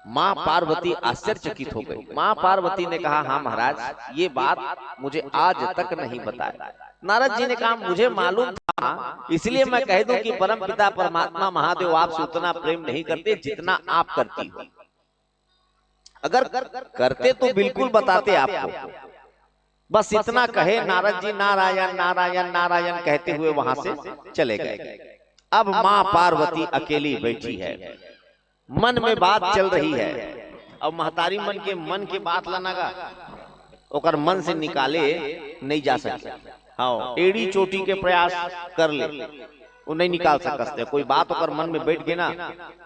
Speaker 1: मां पार्वती आश्चर्यचकित हो गई। मां पार्वती ने कहा हाँ महाराज ये बात मुझे आज तक नहीं बताया। नारद जी ने कहा मुझे मालूम था, इसलिए मैं कह दूं कि परम पिता परमात्मा महादेव आपसे उतना प्रेम नहीं करते जितना आप करती हो। अगर करते तो बिल्कुल बताते आपको। बस इतना कहे नारद जी नारायण नारायण नारायण कहते हुए वहां से चले गए। अब मां पार्वती अकेली बैठी है, मन में बात चल रही है। अब महतारी मन के बात लाना ओकर मन से निकाले नहीं जा सकते। हाँ, एड़ी चोटी के प्रयास कर ले वो नहीं निकाल सकते। कोई बात ओकर मन में बैठ गई ना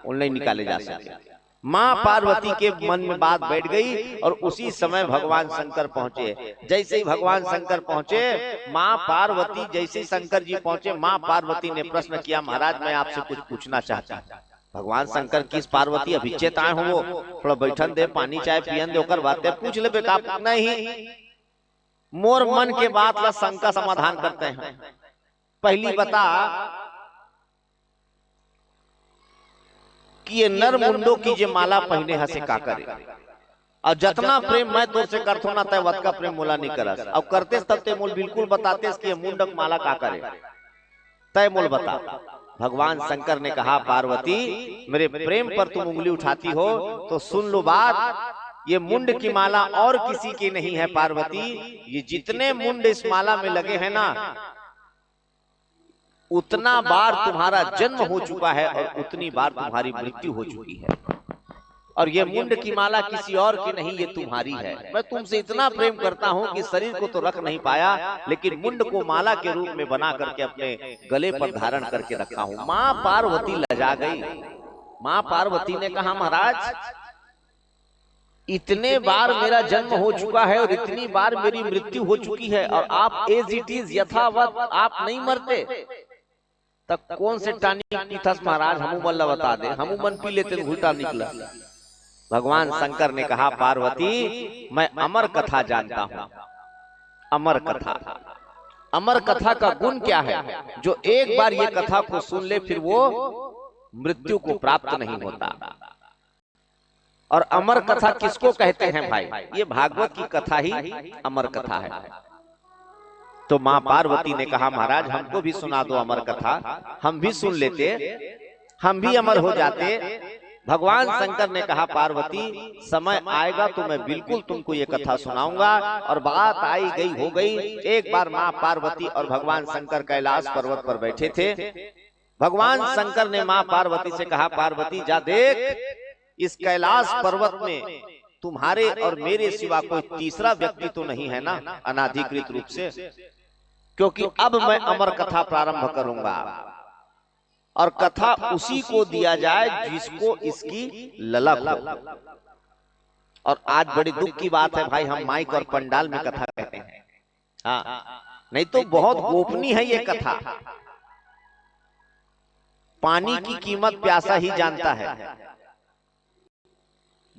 Speaker 1: वो नहीं निकाले जा सकते। मां पार्वती के मन में बात बैठ गई और उसी समय भगवान शंकर पहुंचे। जैसे ही भगवान शंकर पहुंचे, मां पार्वती जैसे शंकर जी पहुंचे, मां पार्वती ने प्रश्न किया महाराज मैं आपसे कुछ पूछना चाहता हूं। भगवान शंकर किस पार्वती अभी चेताए हो, वो थोड़ा बैठन दे पानी चाय पियन दे ओकर बातें पूछ ले बेटा। नहीं, मोर मन के बात ला शंका समाधान करते हैं। पहली बता कि ये नर मुंडो की जे माला पहने हसे का करे, और जितना प्रेम मैं तो से करथो ना तय वत का प्रेम मोला नहीं करस। अब करते तब ते मोल बिल्कुल बताते कि मुंडक माला का करे, तय मोल बता। भगवान शंकर ने कहा पार्वती मेरे प्रेम पर तुम उंगली उठाती हो तो सुन लो बात, ये मुंड की माला और किसी की नहीं है पार्वती। ये जितने मुंड इस माला में लगे हैं ना, उतना बार तुम्हारा जन्म हो चुका है और उतनी बार तुम्हारी मृत्यु हो चुकी है। और ये मुंड की माला किसी और की नहीं, ये तुम्हारी है। मैं तुमसे इतना प्रेम करता हूं कि शरीर को तो रख नहीं पाया, लेकिन मुंड को माला के रूप में बना करके अपने गले पर धारण करके रखा हूं। मां पार्वती लजा गई। मां पार्वती ने कहा महाराज इतने बार मेरा जन्म हो चुका है और इतनी बार मेरी मृत्यु हो चुकी है, और आप एज इट इज यथावत आप नहीं मरते। तब कौन से टानी पीथस महाराज, हमू मन ला बता दे, हमू मन पी लेते घुटा निकला। भगवान शंकर ने कहा पार्वती मैं अमर कथा जानता हूं। अमर कथा, अमर कथा का गुण क्या है? जो एक बार ये कथा को सुन ले फिर वो मृत्यु को प्राप्त नहीं होता। और अमर कथा किसको कहते हैं भाई? ये भागवत की कथा ही अमर कथा है। तो मां पार्वती ने कहा महाराज हमको भी सुना दो अमर कथा, हम भी सुन लेते, हम भी अमर हो जाते। भगवान शंकर ने कहा पार्वती समय आएगा तो मैं बिल्कुल तुमको ये कथा सुनाऊंगा। और बात आई गई हो गई। एक बार मां पार्वती और भगवान शंकर कैलाश पर्वत पर बैठे थे। भगवान शंकर ने मां पार्वती से कहा पार्वती जा देख, इस कैलाश पर्वत में तुम्हारे और मेरे सिवा कोई तीसरा व्यक्ति तो नहीं है ना अनाधिकृत रूप से, क्योंकि अब मैं अमर कथा प्रारंभ करूंगा। और कथा उसी को दिया जाए जिसको इसकी ललक हो। और आज बड़ी दुख की बात है भाई, हम माइक और पंडाल में कथा कहते हैं। हाँ, नहीं तो बहुत गोपनीय है ये कथा। पानी की कीमत प्यासा ही जानता है,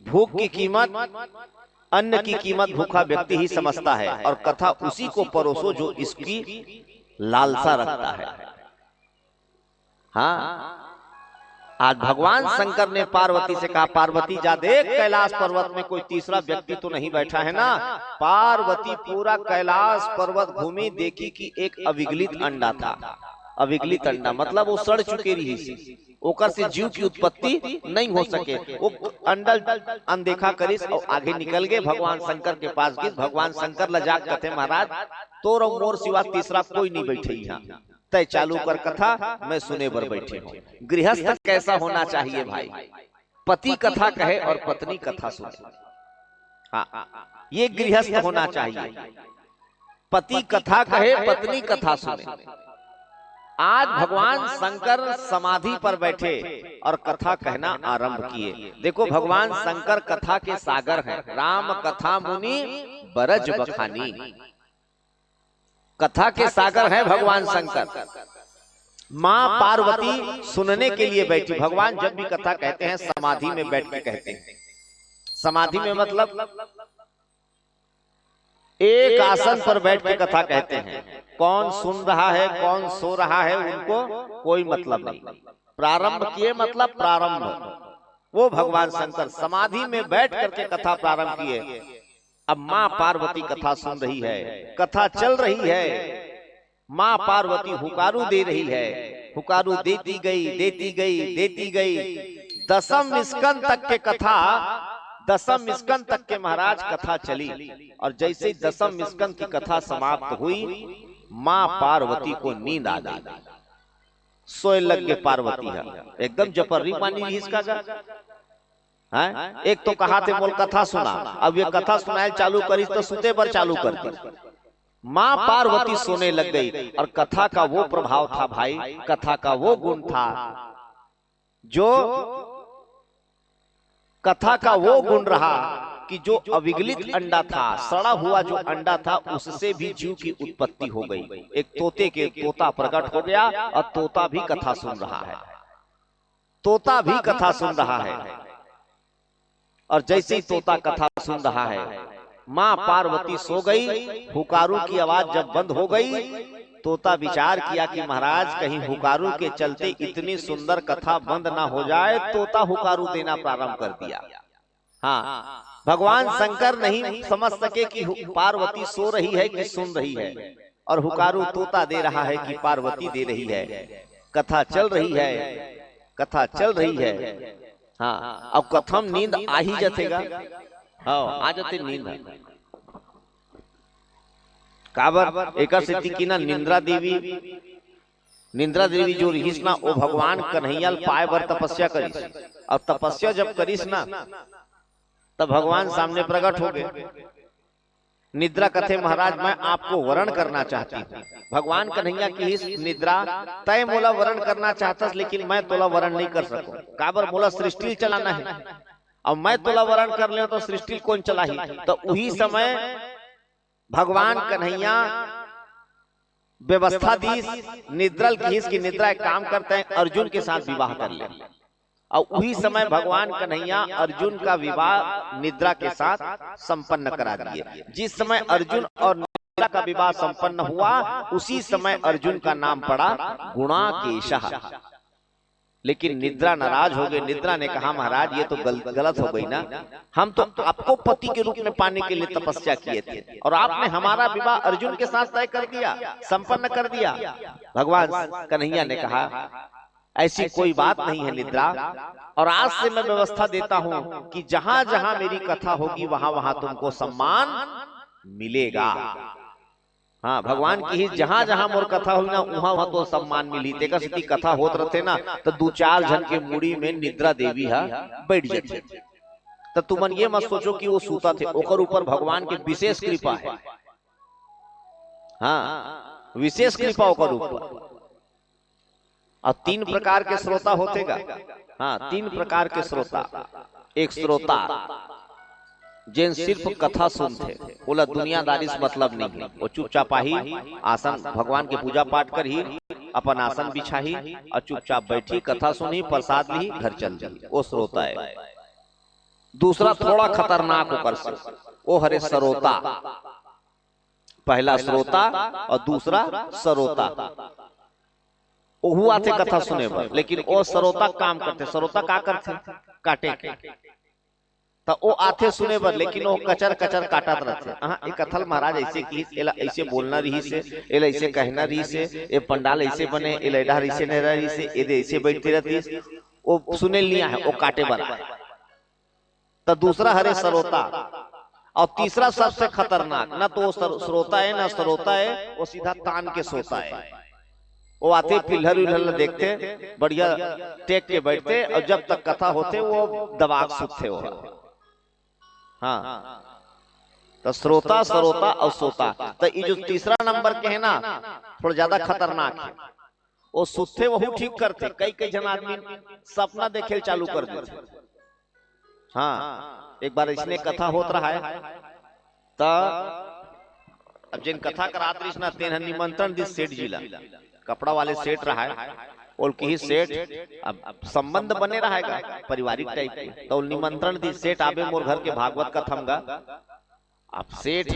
Speaker 1: भूख की कीमत, अन्न की कीमत भूखा व्यक्ति ही समझता है। और कथा उसी को परोसो जो इसकी लालसा रखता है। हाँ, आज भगवान शंकर ने पार्वती से कहा पार्वती जा देख, कैलाश पर्वत में कोई तीसरा व्यक्ति तो नहीं बैठा है ना। पार्वती पूरा कैलाश पर्वत घूमी, देखी कि एक अविगलित अंडा था। अविगलित अंडा मतलब वो सड़ चुके रही सी, ओकर से जीव की उत्पत्ति नहीं हो सके। वो अंडल अनदेखा करिस और आगे निकल गए भगवान शंकर के पास गए। भगवान शंकर लजाक कहते महाराज तोर और मोर सिवा तीसरा कोई नहीं बैठे यहाँ, तय चालू कर कथा, मैं सुने बर बैठे हूँ। गृहस्थ कैसा होना चाहिए भाई? पति कथा कहे और पत्नी कथा सुने। हाँ, ये गृहस्थ होना चाहिए। पति कथा कहे, पत्नी कथा सुने। आज भगवान शंकर समाधि पर बैठे और कथा कहना आरंभ किए। देखो भगवान शंकर कथा के सागर हैं। राम कथा मुनि बरज बखानी, कथा के सागर हैं भगवान शंकर। मां पार्वती सुनने के लिए बैठी। भगवान जब भी कथा कहते हैं समाधि में बैठ के कहते हैं। समाधि में मतलब एक आसन पर बैठ के कथा कहते हैं। कौन सुन रहा है कौन सो रहा है उनको कोई मतलब नहीं। प्रारंभ किए मतलब प्रारंभ, वो भगवान शंकर समाधि में बैठ करके कथा प्रारंभ किए। अब मां पार्वती कथा सुन रही है, कथा चल रही है। मां पार्वती हुकारू दे रही है, हुकारू देती गई देती गई देती गई। दसम स्कंद तक के कथा, दसम स्कंद तक के महाराज कथा चली। और जैसे ही दसम स्कंद की कथा समाप्त हुई, मां पार्वती को नींद आ गई। सोए लग के पार्वती है, एकदम जपर्री पानी इसका है। एक तो कहा थे बोल कथा सुना, अब ये कथा सुनाए चालू करी तो सुते पर चालू करती। मां पार्वती सोने लग गई। और कथा का वो प्रभाव था भाई, कथा का वो गुण था, जो कथा का वो गुण रहा कि जो अविगलित अंडा था, सड़ा हुआ जो अंडा था, उससे भी जीव की उत्पत्ति हो गई। एक तोते के तोता प्रकट हो गया और तोता भी कथा सुन रहा है, तोता भी कथा सुन रहा है। और जैसे ही तोता कथा सुन रहा है, मां पार्वती सो गई। हुकारू की आवाज जब बंद हो गई, तोता विचार किया कि महाराज कहीं हुकारू के चलते इतनी सुंदर कथा बंद ना हो जाए। तोता हुकारू देना प्रारंभ कर दिया। हाँ, भगवान शंकर नहीं समझ सके कि पार्वती सो रही है कि सुन रही है। और हुकारू तोता दे रहा है कि पार्वती दे रही है। कथा चल रही है, कथा चल रही है। हाँ, अब कथम नींद आ ही जातेगा। हाँ, आ जाते नींद। काबर एक की ना निंद्रा देवी, निंद्रा देवी जो रहीस ना, वो भगवान कन्हैया पाए बर तपस्या करीस। और तपस्या जब करीस ना, तब भगवान सामने प्रकट हो गए। निद्रा कथे महाराज मैं आपको वर्ण करना चाहती हूँ। भगवान कन्हैया की ही निद्रा तय मोला वर्ण करना चाहता, लेकिन मैं तोला वर्ण नहीं कर सकूं। काबर मोला सृष्टि चलाना है। अब मैं तोला वर्ण कर ले तो सृष्टि कौन चला ही। तो उही समय भगवान कन्हैया व्यवस्था दी निद्रल की निद्रा एक काम करते हैं, अर्जुन के साथ विवाह कर ले। और वही समय भगवान कन्हैया अर्जुन का विवाह निद्रा के साथ संपन्न करा दिए। जिस समय अर्जुन और निद्रा का विवाह संपन्न हुआ उसी समय अर्जुन का नाम पड़ा गुणाकेशः। लेकिन निद्रा नाराज हो गई। निद्रा ने कहा महाराज ये तो गलत हो गई ना, हम तो आपको पति के रूप में पाने के लिए तपस्या किए थे और आपने हमारा विवाह अर्जुन के साथ तय कर दिया, संपन्न कर दिया। भगवान कन्हैया ने कहा ऐसी कोई बात नहीं है निद्रा, और आज से मैं व्यवस्था देता हूं कि जहां जहां मेरी कथा होगी वहां वहां तुमको सम्मान मिलेगा। हाँ, भगवान की जहां जहां मोर कथा हुई ना वहां वहां तो सम्मान मिली। देखा सती कथा होत रहते ना तो दो चार जन के मुड़ी में निद्रा देवी है बैठ जाती। तो तुमन ये मत सोचो कि वो सूता थे, ओकर ऊपर भगवान के विशेष कृपा है। हाँ, विशेष कृपा ओकर ऊपर। और 3 प्रकार के श्रोता होतेगा। हाँ, 3 प्रकार के श्रोता। एक श्रोता जिन सिर्फ कथा सुनते, बोला दुनियादारी से मतलब नहीं है, वो चुपचाप ही आसन भगवान के पूजा पाठ कर ही अपन आसन बिछाही और चुपचाप बैठी कथा सुनी प्रसाद ली घर चल जाई, वो श्रोता है। दूसरा थोड़ा खतरनाक होकर से वो हरे सरोता। पहला श्रोता और दूसरा सरोता। वो हुआ थे कथा सुने पर, लेकिन वो सरोता काम करते। सरोता का करते काटे के, तो वो आते सुने बर लेकिन वो कचर कचर काटत रहते। हाँ, एक कथल महाराज ऐसे की, एला ऐसे बोलना रही से, एला ऐसे कहना रही से, ये पंडाल ऐसे बने, एला इधर ऐसे नहीं रही से, ये ऐसे बैठती रहती। वो सुने लिया है, वो काटे बना। तो दूसरा हरे सरोता। और तीसरा सबसे खतरनाक, ना तो वो श्रोता है ना श्रोता है, वो सीधा तान के सोता है। वो आते पिल्हर उल्हर देखते, बढ़िया टेक के बैठते और जब तक कथा होते वो दबाग सुनते हो। हाँ, तो श्रोता सरोता और सोता। तो ये जो तीसरा नंबर के है ना थोड़ा ज्यादा खतरनाक है। वो सुते वही ठीक करते, कई जन आदमी सपना देखे चालू कर देते। हाँ, एक बार इसने कथा होत रहा है तो अब जिन कथा करात रही ना तेन निमंत्रण दी सेठ जिला, कपड़ा वाले सेठ रहा है और की सेठ अब संबंध बने रहेगा पारिवारिक टाइप के, तो निमंत्रण दी सेठ आबे मोर घर के भागवत कथमगा। अब सेठ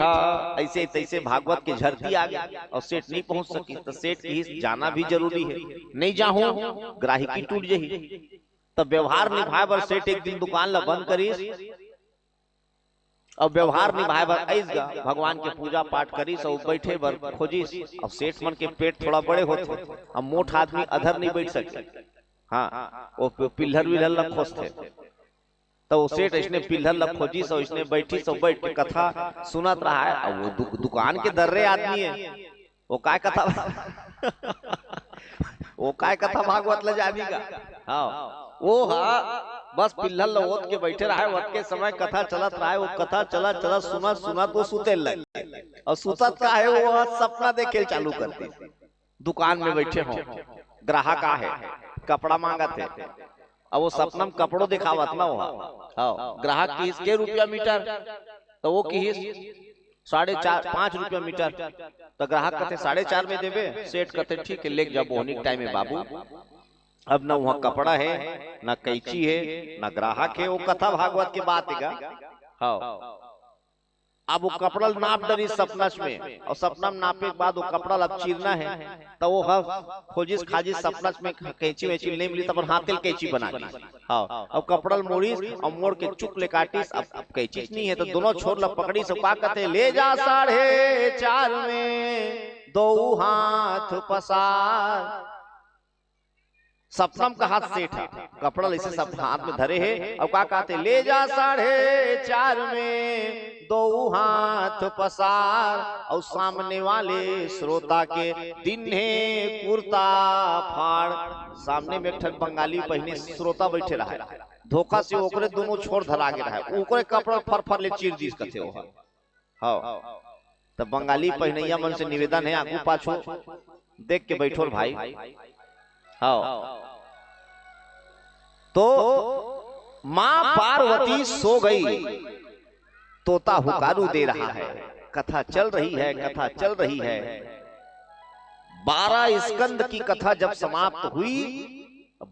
Speaker 1: ऐसे तैसे भागवत के झरती आ गया और सेठ नहीं पहुंच सकी, तो सेठ की जाना भी जरूरी है। नहीं जाहूं ग्राहकी टूट जही। तब व्यवहार निभाए बर सेठ एक दिन दुकान ला बंद करीस और व्यवहार निभाए बर आइसगा, भगवान के पूजा पाठ करीस और बैठे बर खोजिस। और सेठ मन के पेट थोड़ा बड़े होते, अब मोट आदमी अधर नहीं बैठ सकते। हाँ, वो पिल्हर विल्हर ला खोजते। तो वो सेठ इसने पिल्हर ला खोजिस और इसने बैठी सब बैठ के कथा सुनत रहा है। और वो दुकान के दर्रे आदमी है, वो काय कथा वो काय कथा भागवत ले जानी का। हाँ, वो हाँ बस पिल्लर लोत के बैठे रहा है। वत के समय कथा चलत रहा है, वो कथा चला सुना तो सुते लगे। और सुतत का है वो सपना देखे चालू करते। दुकान में बैठे हो, ग्राहक है, कपड़ा मांगा थे, और वो सपना में कपड़ों दिखावत ना हो। हाँ, ग्राहक की इसके रुपया मीटर, तो वो की 4.5-5 रुपया मीटर। तो ग्राहक कहते 4.5 में देवे, सेठ कहते ठीक है ले जा बोहनी टाइम में बाबू। अब ना वहाँ कपड़ा है ना कैची है ना ग्राहक है, वो कथा भागवत की बात है। हाँ, अब वो कपड़ा नाप डरी सपना में, और सपना में नापे के बाद वो कपड़ा अब चीरना है। तो वो खोजिस खाजिस सपना में कैची वैची नहीं मिली, तब हाथे कैची बना ली। हाँ, अब कपड़ा मोड़ीस और मोड़ के चुक ले काटिस। अब कैची नहीं है तो दोनों छोर ला पकड़ी से का कहते ले जा 4.5 में 2 हाथ पसार। सपनम का हाथ सेठ है, कपड़ा ऐसे सब हाथ में धरे है। अब क्या कहते ले जा 4.5 में 2 हाथ पसार। और सामने वाले श्रोता के दिन्हे कुर्ता फाड़। सामने में एक बंगाली पहने श्रोता बैठे रहा है, धोखा से ओकरे दोनों छोर धरा के रहा है, ओकरे कपड़ा फर ले चीर दीस कथे हो। हाँ, तब बंगाली पहनैया मन से निवेदन है आगू पाछो देख के बैठो भाई। हाँ, तो मां पार्वती सो गई, तोता हुकारू दे रहा है, कथा चल रही है, कथा चल रही है। 12 स्कंद की कथा जब समाप्त हुई,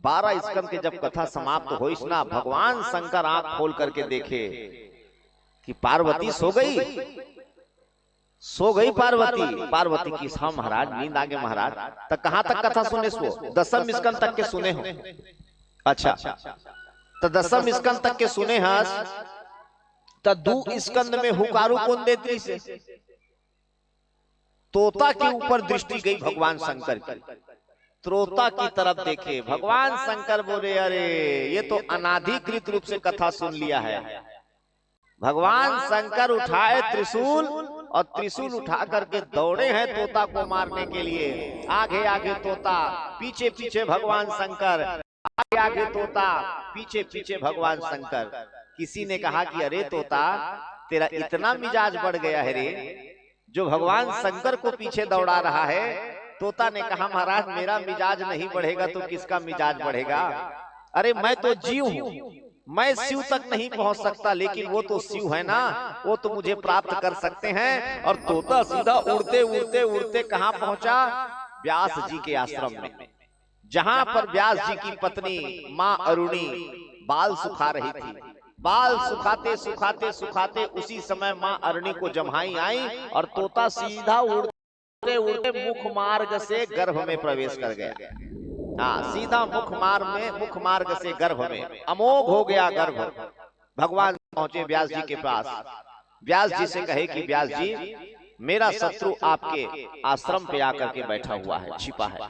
Speaker 1: 12 स्कंद की जब कथा समाप्त हुई ना, भगवान शंकर आंख खोल करके देखे कि पार्वती सो गई। सो गई पार्वती। पार्वती की हाँ महाराज नींद आ गई महाराज। तक कहां तक कथा सुने सो? 10वें स्कंद तक के सुने हो? अच्छा, तो 10वें स्कंद तक के सुने हंस, तो 2 स्कंद में हुकारू कौन देती से तोता के ऊपर दृष्टि गई भगवान शंकर की। तोता की तरफ देखे भगवान शंकर बोले अरे ये तो अनाधिकृत रूप से कथा सुन लिया है। भगवान शंकर उठाए त्रिशूल और त्रिशूल उठा करके दौड़े हैं तोता को मारने के लिए। आगे आगे तोता, पीछे पीछे भगवान शंकर, आगे आगे तोता, पीछे पीछे भगवान शंकर। किसी ने कहा कि अरे तोता तेरा इतना मिजाज बढ़ गया है रे, जो भगवान शंकर को पीछे दौड़ा रहा है। तोता ने कहा महाराज मेरा मिजाज नहीं बढ़ेगा तो किसका मिजाज बढ़ेगा? अरे मैं तो जीव हूं, मैं शिव तक नहीं पहुंच सकता, लेकिन वो तो शिव है ना, वो तो मुझे प्राप्त कर सकते हैं। और तोता सीधा उड़ते उड़ते उड़ते कहां पहुंचा? व्यास जी के आश्रम में, जहां पर व्यास जी की पत्नी मां अरुणी बाल सुखा रही थी। बाल सुखाते सुखाते सुखाते उसी समय मां अरुणी को जम्हाई आई और तोता सीधा उड़ते उड़ते मुख मार्ग से गर्भ में प्रवेश कर गया। हाँ, सीधा मुख मार्ग से गर्भ में अमोघ हो गया गर्भ। भगवान पहुंचे व्यास जी के पास। व्यास जी से कहे कि व्यास जी मेरा शत्रु आपके आश्रम पे आकर के बैठा हुआ है, छिपा है,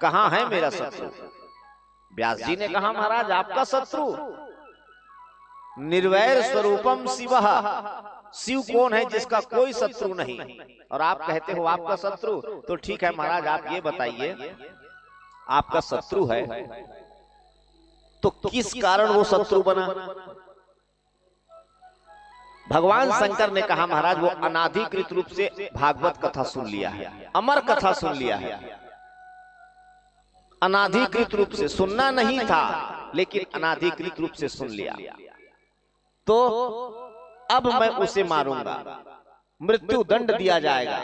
Speaker 1: कहाँ है मेरा शत्रु? व्यास जी ने कहा महाराज आपका शत्रु निर्वैर स्वरूपम शिवः, शिव कौन है जिसका कोई शत्रु नहीं, और आप कहते हो आपका शत्रु? तो ठीक है महाराज आप ये बताइए आपका शत्रु है तो किस कारण वो शत्रु बना? भगवान शंकर ने कहा महाराज वो अनाधिकृत रूप से भागवत कथा सुन लिया है, अमर कथा सुन लिया है। अनाधिकृत रूप से सुनना नहीं था, लेकिन अनाधिकृत रूप से सुन लिया, तो अब मैं उसे मारूंगा, मृत्यु दंड दिया जाएगा।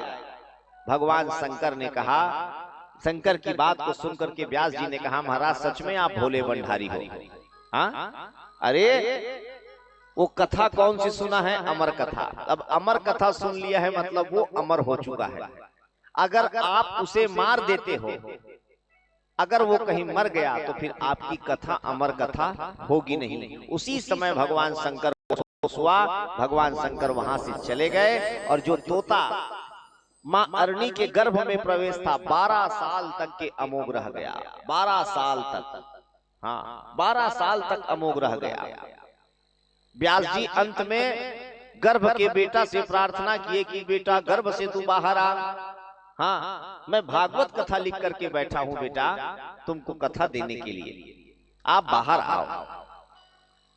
Speaker 1: भगवान शंकर ने कहा, शंकर की बात को सुनकर के व्यास जी ने कहा महाराज सच में आप भोले भंडारी हो। हाँ, अरे वो कथा कौन सी सुना है? अमर कथा। अब अमर कथा सुन लिया है मतलब वो अमर हो चुका है। अगर आप उसे मार देते हो, अगर वो कहीं मर गया तो फिर आपकी कथा अमर कथा होगी नहीं। उसी समय भगवान शंकर हुआ, भगवान शंकर वहां से चले गए और जो तोता मां अरुणी के गर्भ में प्रवेश था 12 साल तक के अमोघ रह गया। 12 साल तक, हाँ 12 साल तक अमोघ रह गया। व्यास जी अंत में गर्भ के बेटा से प्रार्थना किए कि बेटा गर्भ से तू बाहर आ। हाँ, मैं भागवत कथा लिख करके बैठा हूं बेटा तुमको कथा देने के लिए, आप बाहर आओ।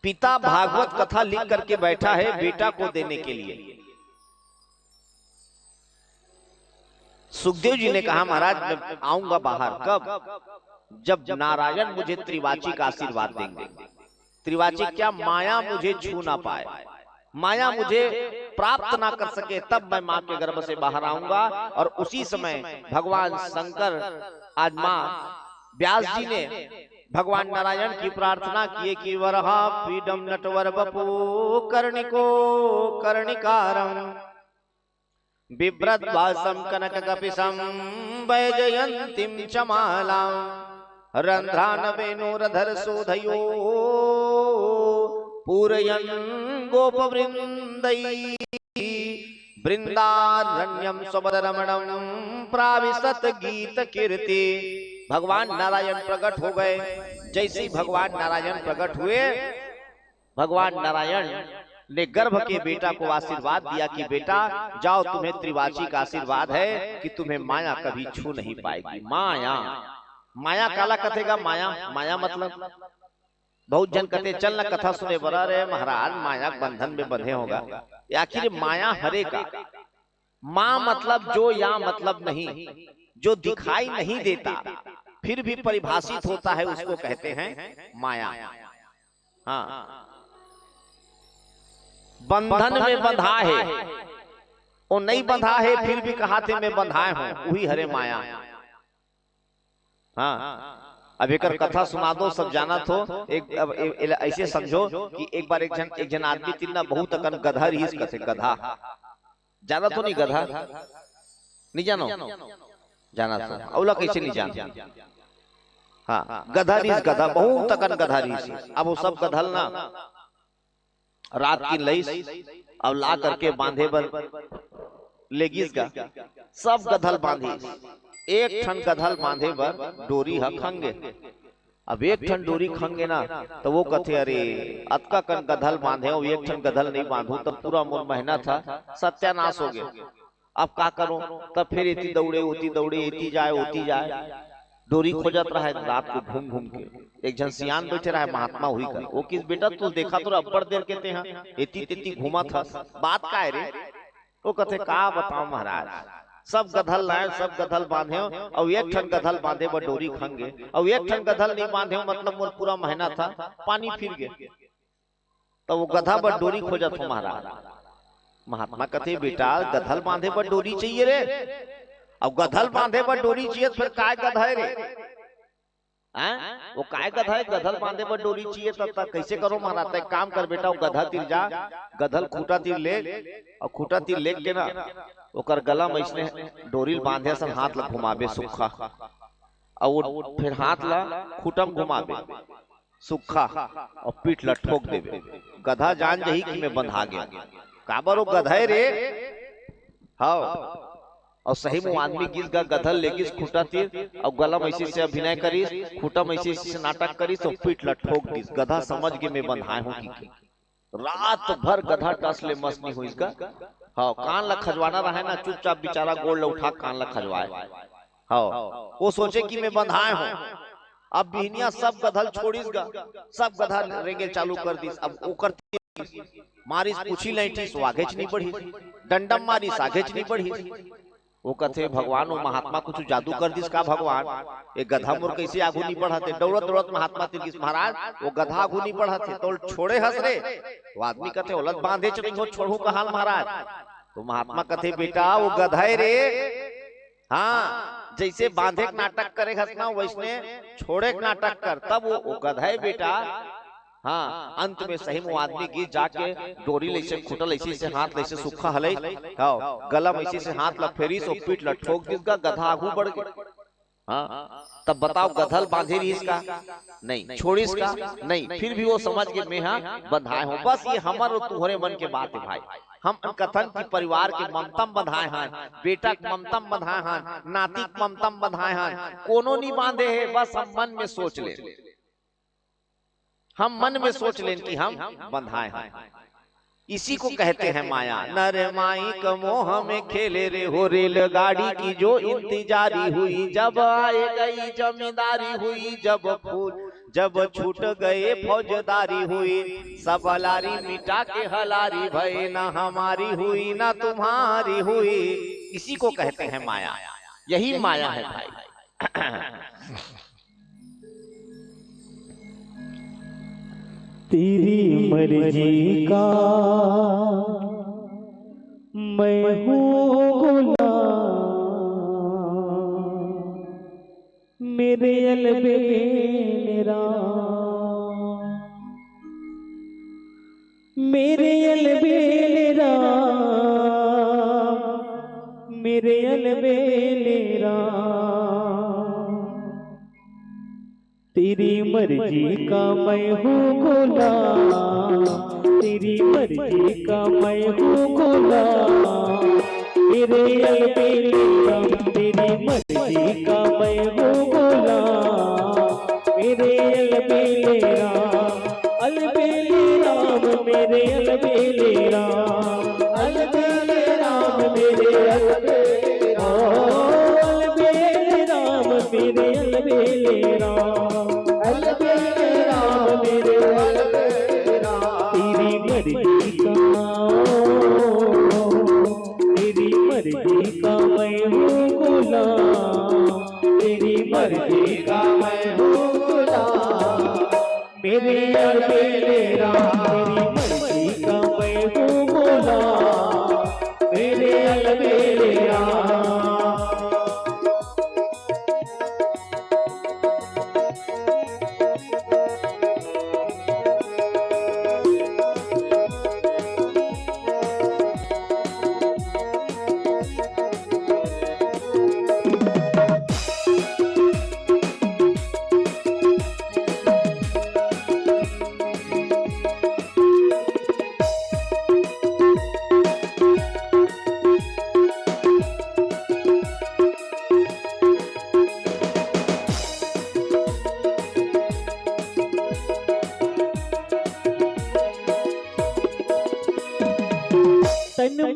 Speaker 1: पिता भागवत कथा लिख करके बैठा है बेटा को देने के लिए। सुखदेव जी ने कहा महाराज मैं आऊंगा बाहर, कब? जब नारायण मुझे त्रिवाची का आशीर्वाद देंगे। त्रिवाची क्या? माया मुझे छू ना पाए, माया मुझे प्राप्त ना कर सके, तब मैं मां के गर्भ से बाहर आऊंगा। और उसी समय भगवान शंकर, आज मां व्यास जी ने भगवान नारायण की प्रार्थना किए कि वरहा पीडम नटवर बपू कर्णिको कर्णिकारम बिभ्रत वासम कनक कपिसम वैजयंतीम चमालाम रंध्रान वेणुरधर शोधयो पूरयन् गोपवृंदै वृंदारण्यम स्वबदरमणम प्राविशत गीत कीर्ति। भगवान नारायण प्रकट हो गए। जैसे ही भगवान नारायण प्रकट हुए, भगवान नारायण ने गर्भ के बेटा को आशीर्वाद दिया कि बेटा जाओ, तुम्हें त्रिवाची का आशीर्वाद है कि तुम्हें माया कभी छू नहीं पाएगी। माया, माया काला कथेगा माया, माया मतलब बहुत जन कहते चल न कथा सुने, बरा रे महाराज माया बंधन में बंधे होगा। आखिर माया हरे का, माँ मतलब जो, या मतलब नहीं, जो दिखाई नहीं देता फिर भी परिभाषित होता है उसको कहते हैं माया। हाँ, बंधन में बंधा है, वो नहीं बंधा है फिर भी कहाते में बंधाए हूं, वही हरे माया। हाँ, अब एक कथा सुना दो, सब जाना तो एक ऐसे समझो कि एक बार एक जन आदमी तिन्ना बहुत अकन गधा रही कथे, गधा जाना तो नहीं, गधा नहीं जानो, जाना था औला कैसे नहीं जान। हाँ, गधा रही, गधा बहुत अकन गधा रही। अब वो सब गधल ना रात की लईस अब ला करके बांधे बर लेगिस का, सब गधल बांधी, एक ठन गधल बांधे बर डोरी ह खंगे। अब एक ठन डोरी खंगे ना तो वो कथे अरे अतका कन गधल बांधे हो, एक ठन गधल नहीं बांधू तो पूरा मोर महीना था सत्यानाश हो गया। अब का करो, तब फिर इतनी दौड़े होती दौड़े, इतनी जाए होती जाए, डोरी खोजत रहा है रात को घूम घूम के। एक जन सियान बैठे रहा है महात्मा हुई कर, वो किस बेटा तू देखा तो अब्बड़ देर के ते इतनी तितनी घूमा था, बात का है रे? वो कथे का बताओ महाराज, सब गधल लाए, सब गधल बांधे और एक ठन गधल बांधे बर डोरी खंगे, और एक ठन गधल नहीं बांधे मतलब मोर पूरा महीना था पानी फिर गए। तो वो गधा बर डोरी खोजत हो महाराज। महात्मा कथे बेटा गधल बांधे पर डोरी चाहिए रे, अब गधल बांधे पर डोरी चाहिए फिर काय गधा है रे? वो काय गधा है, गधल बांधे पर डोरी चाहिए तब कैसे करो महाराज? एक काम कर बेटा, वो गधा तीर जा, गधल खूटा तीर ले और खूटा तीर ले के ना ओकर गला में इसने डोरी बांधे सन, हाथ ला घुमाबे सुखा, और वो फिर हाथ ला खूटम घुमाबे सुखा और पीठ ला ठोक देबे। गधा जान जही कि मैं बंधा गया, काबर वो गधा रे। हाँ, और सही में आदमी गिस गा गधल लेगिस खूटा तीर और गला में ऐसे से अभिनय करीस, खूटा में ऐसे से नाटक करीस और पीठ ला ठोक दिस। गधा समझ के मैं बंधाए हूँ कि रात भर गधा टस ले मस्ती हुई इसका। हाँ, कान ला खजवाना रहा है ना, चुपचाप बेचारा गोड़ ला उठा कान ला खजवाए। हाँ, वो सोचे कि मैं बंधाए हूँ। अब बिहनिया सब गधल छोड़ीस गा, सब गधा रेंगे चालू कर दिस। अब ओकर मारिस पूछी लैठी स्वागेच नहीं बढ़ी, डंडम मारी सागेच नहीं बढ़ी। वो कथे भगवान वो महात्मा कुछ जादू कर दिस का भगवान, एक गधा मोर कैसे आगू नहीं बढ़ाते? दौड़त दौड़त महात्मा तिरगिस महाराज वो गधा आगू नहीं बढ़ाते तो छोड़े हंस रे। वो आदमी कथे ओलत बांधे च नहीं हो छोड़ू का हाल महाराज। तो महात्मा कथे बेटा वो गधाए रे, हाँ जैसे बांधे नाटक करे हंसना वैसने छोड़े नाटक कर, तब वो गधाए बेटा। हाँ, अंत में सही में आदमी गिर जाके डोरी लैसे खुटल ऐसे से हाथ लैसे सुखा हलै, हाँ गला में ऐसे से हाथ ला फेरिस और पीठ ला ठोक दिस गा, गधा आगू बढ़ गया। हाँ, तब बताओ गधल बांधे रही इसका नहीं, छोड़िस का नहीं, फिर भी वो समझ के मैं हाँ बंधाए हूँ। बस ये हमारे तुम्हारे मन के बात है भाई, हम कथन की परिवार के ममतम बंधाए हैं, बेटा के ममतम बंधाए हैं, नाती के ममतम बंधाए हैं, कोनो नहीं बांधे है। बस हम मन में सोच ले, हम मन में सोच लें कि हम बंधाए हैं। इसी को कहते हैं माया। नर माई का मोह में खेले रे हो, रेलगाड़ी की जो इंतजारी हुई, जब आए गई जमींदारी हुई, जब छूट गए फौजदारी हुई, सब लारी मिटा के हलारी भई, ना हमारी हुई ना तुम्हारी हुई। इसी को कहते हैं माया, यही माया है भाई।
Speaker 2: तेरी मर्जी का मैं हूँ गुलाम, मेरे अलबेला मेरे अलबेला मेरे अलबेला। तेरी मर्जी का मैं हूँ गुलाम, तेरी मर्जी का मैं हूँ गुलाम, मेरे अलबेला तेरी मर्जी का मैं हूँ गुलाम, मेरे अलबेला अलबेले राम मेरे अलबेले राम, अलबेले राम मेरे अलबेले राम, अलबेले राम मेरे अलबेले राम, अलबेले राम मेरे अलबेले राम। तेरी मर्जी का मैं हूँ गुलाम, तेरी मर्जी का मैं हूँ गुलाम, मेरे अलबेले राम तेरी मर्जी का मैं हूँ गुलाम, मेरे अलबेले राम।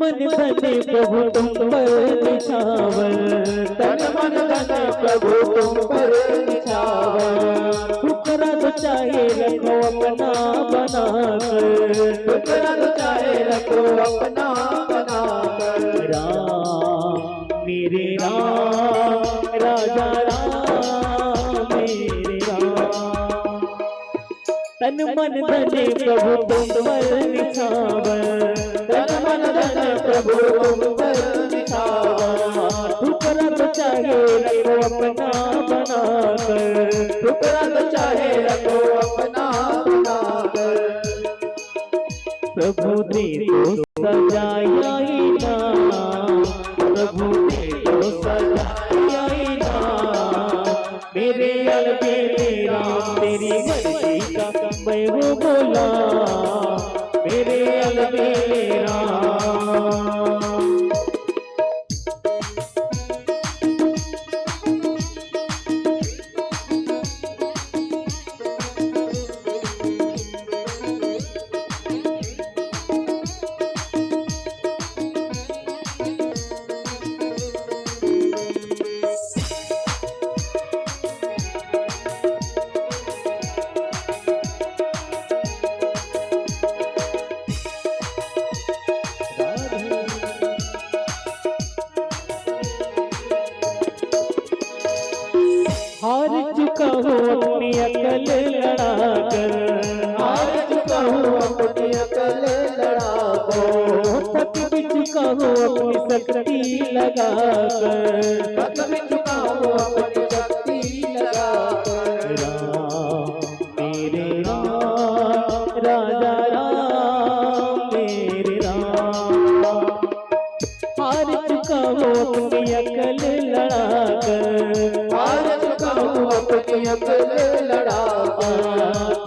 Speaker 2: मन धन प्रभु तुम पर निछावर, तन मन धन प्रभु तुम पर निछावर। टुकड़ा तो चाहे रखो अपना बनाकर, टुकड़ा तो चाहे रखो अपना बनाकर। राम मेरे राम राजा राम मेरे राम, तन मन धन प्रभु तुम पर निछावर, तन मन धन प्रभु तुम पर निछावर। टुकड़ा तो चाहे रखो अपना बनाकर, टुकड़ा तो चाहे रखो अपना बनाकर। प्रभु ने तो सजाया ही ना, प्रभु ने तो सजाया ही ना, मेरे अलबेले राम तेरी मर्जी का मैं हूँ बोला, मेरे अलबेले राम। हार चुका हूँ अपनी अकल लड़ाकर, हार चुका हूँ अपनी अकल लड़ाकर। थक भी चुका हूँ अपनी शक्ति लगाकर, थक भी चुका हूँ अपनी शक्ति लगाकर। राम मेरे राम राजा राम मेरे राम, हार चुका हूँ अपनी अकल लड़ाकर, हार चुका हूँ अपनी अकल लड़ाकर।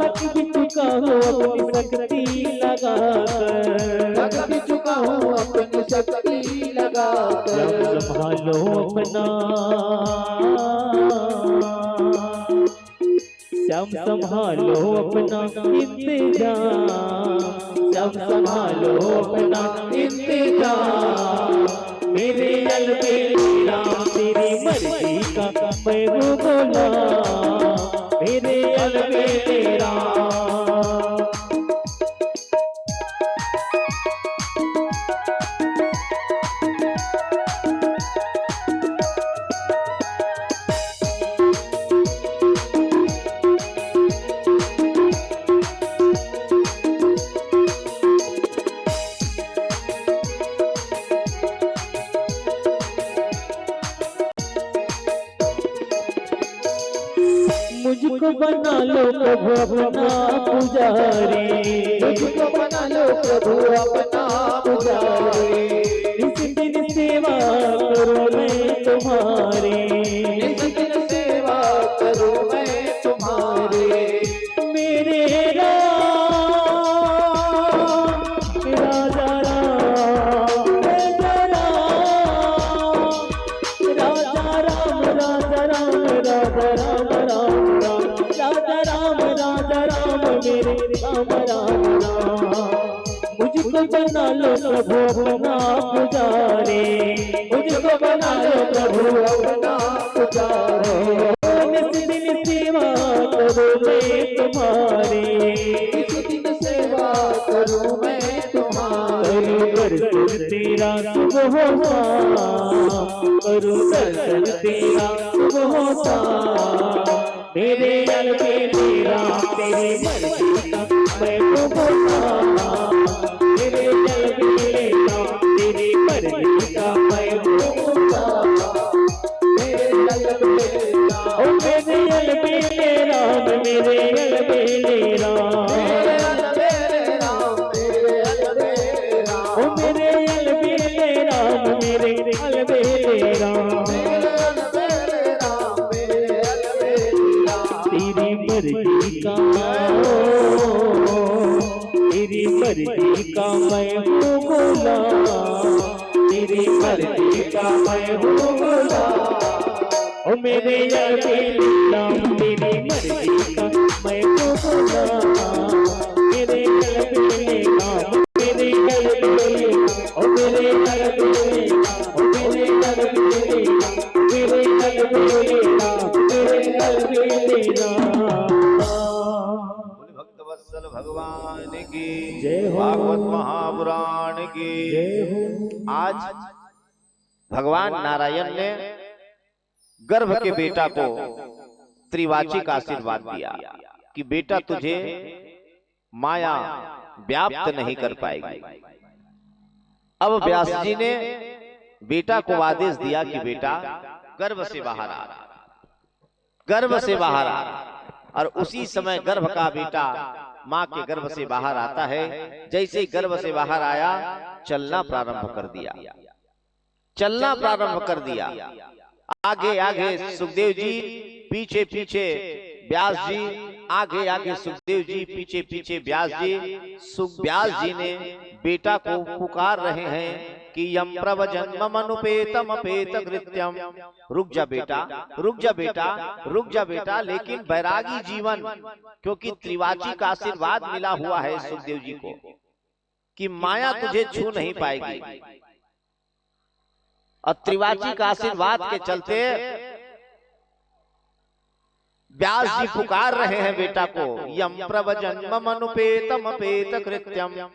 Speaker 2: थक भी चुका हूँ अपनी शक्ति लगाकर, थक भी चुका हूँ अपनी शक्ति लगाकर। संभालो अपना श्याम, संभालो अपना इंतजाम, श्याम संभालो अपना इंतजाम, मेरे अलबेले राम तेरी मर्जी का मैं हूँ बोला, मेरे अलबेले राम। मुझको बना लो प्रभु अपना पुजारी, मुझको बना लो प्रभु अपना पुजारी। इस दिन सेवा करूं मैं तुम्हारी, इस दिन सेवा करूं मैं तुम्हारी। मेरे राम राजा राम राजा राम, राजा राम राजा राम राजा राम राम, राजा राम मेरे राम राम राम। मुझको बना लो प्रभु अपना पुजारी, मुझको बना लो प्रभु अपना पुजारी। इस दिन सेवा करूं मैं तुम्हारी, इस दिन सेवा करूं मैं तुम्हारी। दर्शन तेरा शुभ होता, करूं दर्शन तेरा शुभ होता, मेरे अलबेले राम तेरी मर्जी का मैं तो बोला, मेरे अलबेले राम तेरी मर्जी का मैं तो बोला, मेरे अलबेले राम। ओ मेरे अलबेले राम, मेरे अलबेले राम, मेरे अलबेले राम, मेरे अलबेले राम। ओ मेरे अलबेले राम, मेरे अलबेले राम, तेरी मर्जी का, तेरी मर्जी का मैं हूँ बोला, तेरी मर्जी का मैं हूँ बोला। ओ मेरे अलबेले राम तेरी मर्जी का मैं हूँ बोला, मेरे अलबेले राम, मेरे अलबेले। ओ मेरे घर पे लेना, मेरे घर पे लेना, मेरे घर पे लेना, मेरे घर पे लेना।
Speaker 1: भक्त वत्सल भगवान की
Speaker 2: जय हो,
Speaker 1: भागवत महापुराण की
Speaker 2: जय हो।
Speaker 1: आज भगवान नारायण ने गर्भ के बेटा को त्रिवाची का आशीर्वाद दिया कि बेटा तुझे माया व्याप्त नहीं कर पाएगी। अब व्यास जी ने बेटा को आदेश दिया कि बेटा गर्भ से बाहर आ, गर्भ से बाहर आ। और उसी समय गर्भ का बेटा माँ के गर्भ से बाहर आता है। जैसे ही गर्भ से बाहर आया चलना प्रारंभ कर दिया, चलना प्रारंभ कर दिया। आगे आगे सुखदेव जी, पीछे पीछे व्यास जी, आगे आगे सुखदेव जी, पीछे पीछे व्यास जी। व्यास जी ने बेटा को पुकार रहे हैं कि यम प्रवजन्म अनुपेतम अपेत कृत्यम, रुक जा बेटा, रुक जा बेटा, रुक जा बेटा। लेकिन बैरागी जीवन, क्योंकि त्रिवाची का आशीर्वाद मिला हुआ है सुखदेव जी को कि माया तुझे छू नहीं पाएगी। और त्रिवाची का आशीर्वाद के चलते व्यास जी पुकार रहे हैं बेटा को, यम प्रवजन्म अनुपेतम अपेत कृत्यम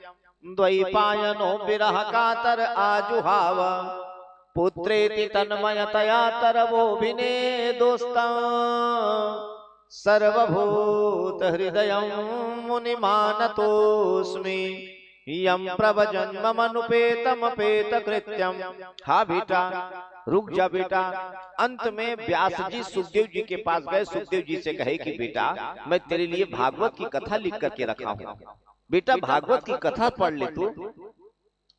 Speaker 1: द्वैपायनो विरह कातर आजुहाव पुत्रेति तन्मयतया तरवोभिने दोस्ता सर्वभूत हृदयं मुनिमानतोस्मि यम प्रवजन्म अनुपेतम अपेत कृत्यम। हा बेटा, रुक जा बेटा। अंत में व्यास जी सुखदेव जी के पास गए, सुखदेव जी से कहे कि बेटा मैं तेरे लिए भागवत की कथा लिख करके रखा हूँ, बेटा भागवत की कथा पढ़ ले तू,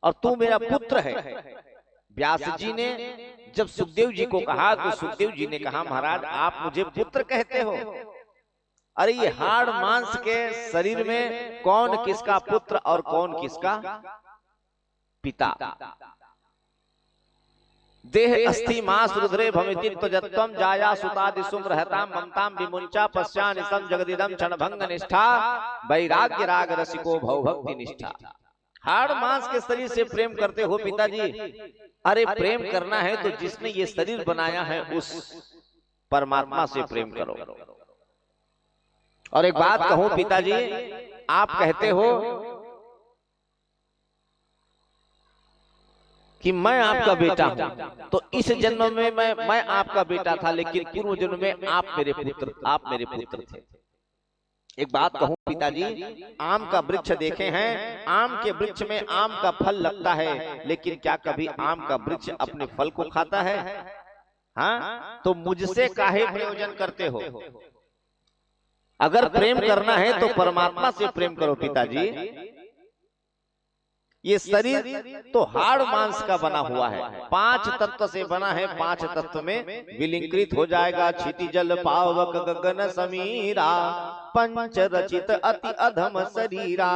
Speaker 1: और तू मेरा पुत्र है। व्यास जी ने जब सुखदेव जी को कहा तो सुखदेव जी ने कहा महाराज आप मुझे पुत्र कहते हो? अरे ये हाड़ मांस के शरीर में कौन किसका पुत्र और कौन किसका पिता? देह अस्थि मांस रुद्रे भविति त्वजत्वम जाया सुतादि सुमरहताम ममताम विमुंचा पश्चान सम जगदिदम क्षणभंग निष्ठा वैराग्य राग रसिको भवभक्ति निष्ठा। हाड़ मांस के शरीर से प्रेम करते हो पिताजी? अरे प्रेम करना है तो जिसने ये शरीर बनाया है उस परमात्मा से प्रेम करो। और एक बात कहूं पिताजी, आप कहते हो कि मैं आपका बेटा हूं, तो इस जन्म में मैं आपका बेटा था, लेकिन पूर्व जन्म में आप मेरे पुत्र थे। एक बात कहूं पिताजी, आम का वृक्ष देखे हैं, आम के वृक्ष में आम का फल लगता है, लेकिन क्या कभी आम का वृक्ष अपने फल को खाता है? हाँ, तो मुझसे काहे प्रयोजन करते हो? अगर प्रेम करना है तो परमात्मा से प्रेम करो पिताजी। ये शरीर तो हाड़ मांस का बना हुआ है, 5 तत्व से बना है, 5 तत्व में विलीकृत हो जाएगा। क्षिति जल पावक गगन समीरा पंच रचित अति अधम शरीरा।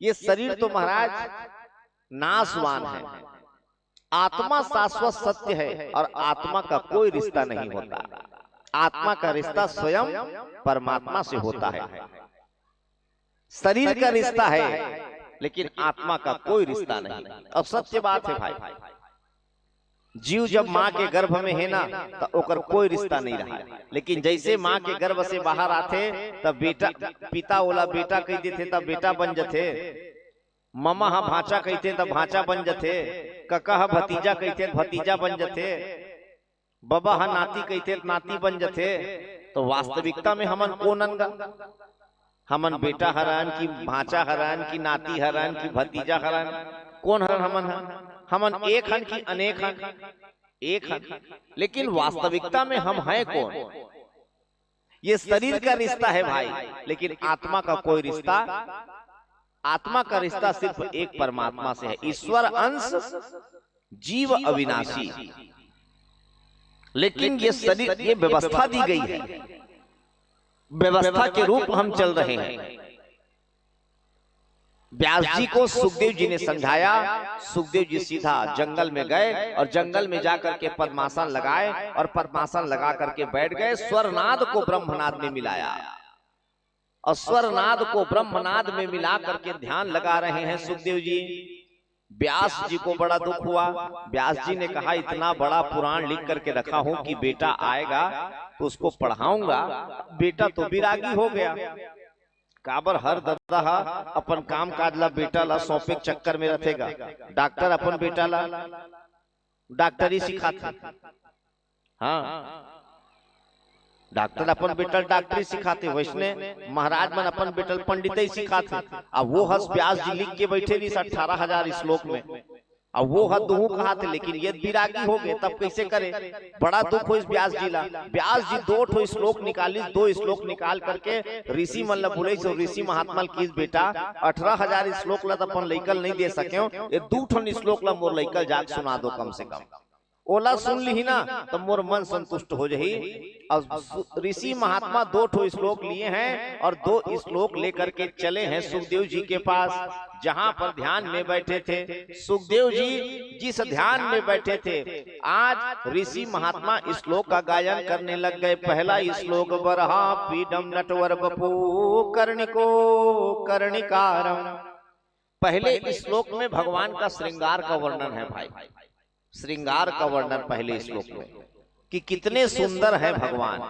Speaker 1: ये शरीर तो महाराज नाशवान है, आत्मा शाश्वत सत्य है और आत्मा का कोई रिश्ता नहीं होता। आत्मा का रिश्ता स्वयं परमात्मा से होता है। शरीर का रिश्ता है लेकिन आत्मा का कोई रिश्ता नहीं। और सत्य बात है भाई, जीव जब माँ के गर्भ में है ना तो ओकर कोई रिश्ता नहीं रहा है, लेकिन जैसे माँ के गर्भ से बाहर आते तब बेटा पिता ओला बेटा कह देते तब बेटा बन जाते, ममा हा भांचा कहते तब भांचा बन जाते, कका हा भतीजा कहते भतीजा बन जाते, बाबा हा नाती कहते नाती बन जाते। तो वास्तविकता में हमन कौन अनगा? हमन बेटा हरान की भांचा हरान की नाती हरान की भतीजा हरान, कौन हरान? हमन एक हन की अनेक हन? एक हन। लेकिन वास्तविकता में हम हैं कौन? ये शरीर का रिश्ता है भाई, लेकिन आत्मा का कोई रिश्ता, आत्मा का रिश्ता सिर्फ एक परमात्मा से है। ईश्वर अंश, जीव अविनाशी। लेकिन ये शरीर, ये व्यवस्था दी गई है, व्यवस्था के रूप हम चल रहे हैं। व्यास जी को सुखदेव जी ने समझाया, सुखदेव जी सीधा जंगल में गए और जंगल में जाकर के पद्मासन लगाए और पद्मासन लगा करके बैठ गए। स्वरनाद को ब्रह्मनाद में मिलाया और स्वरनाद को ब्रह्मनाद में मिला करके ध्यान लगा रहे हैं सुखदेव जी। व्यास जी को बड़ा दुख हुआ। व्यास जी ने कहा इतना बड़ा पुराण लिख करके रखा हूं कि बेटा आएगा तो उसको पढ़ाऊंगा। बेटा तो विरागी हो गया। काबर हर दद्दा अपन काम काज ला बेटा ला सौंपे चक्कर में रखेगा। डॉक्टर अपन बेटा ला डॉक्टरी सिखाते। हाँ, डॉक्टर अपन बेटल डॉक्टरी सिखाते, वैसने महाराज मन अपन बेटल पंडित ही सिखाते। अब वो हस व्यास जी लिख के बैठे भी 18,000 श्लोक में, अब वो हद दू कहा थे, लेकिन ये विरागी हो गए तब कैसे करे। बड़ा दुख हो इस व्यास जी ला। व्यास जी 2 श्लोक निकाली, 2 श्लोक निकाल करके ऋषि मन ला बोले, ऋषि महात्मा की बेटा 18,000 श्लोक ला अपन लइकल नहीं दे सके, ये 2 श्लोक ला मोर लइकल जाग सुना दो कम से कम। ओला सुन ली ना तो मोर मन संतुष्ट हो जाही। और ऋषि महात्मा 2 श्लोक लिए हैं और 2 श्लोक लेकर के चले हैं सुखदेव जी के पास, जहां पर ध्यान में बैठे थे। सुखदेव जी जिस ध्यान में बैठे थे, आज ऋषि महात्मा श्लोक का गायन करने लग गए। पहला श्लोक, बरहा पीडम नटवर बपू कर्णिको कर्णिकारम। पहले श्लोक में भगवान का श्रृंगार का वर्णन है भाई, श्रृंगार का वर्णन पहले श्लोक में कि कितने सुंदर है भगवान,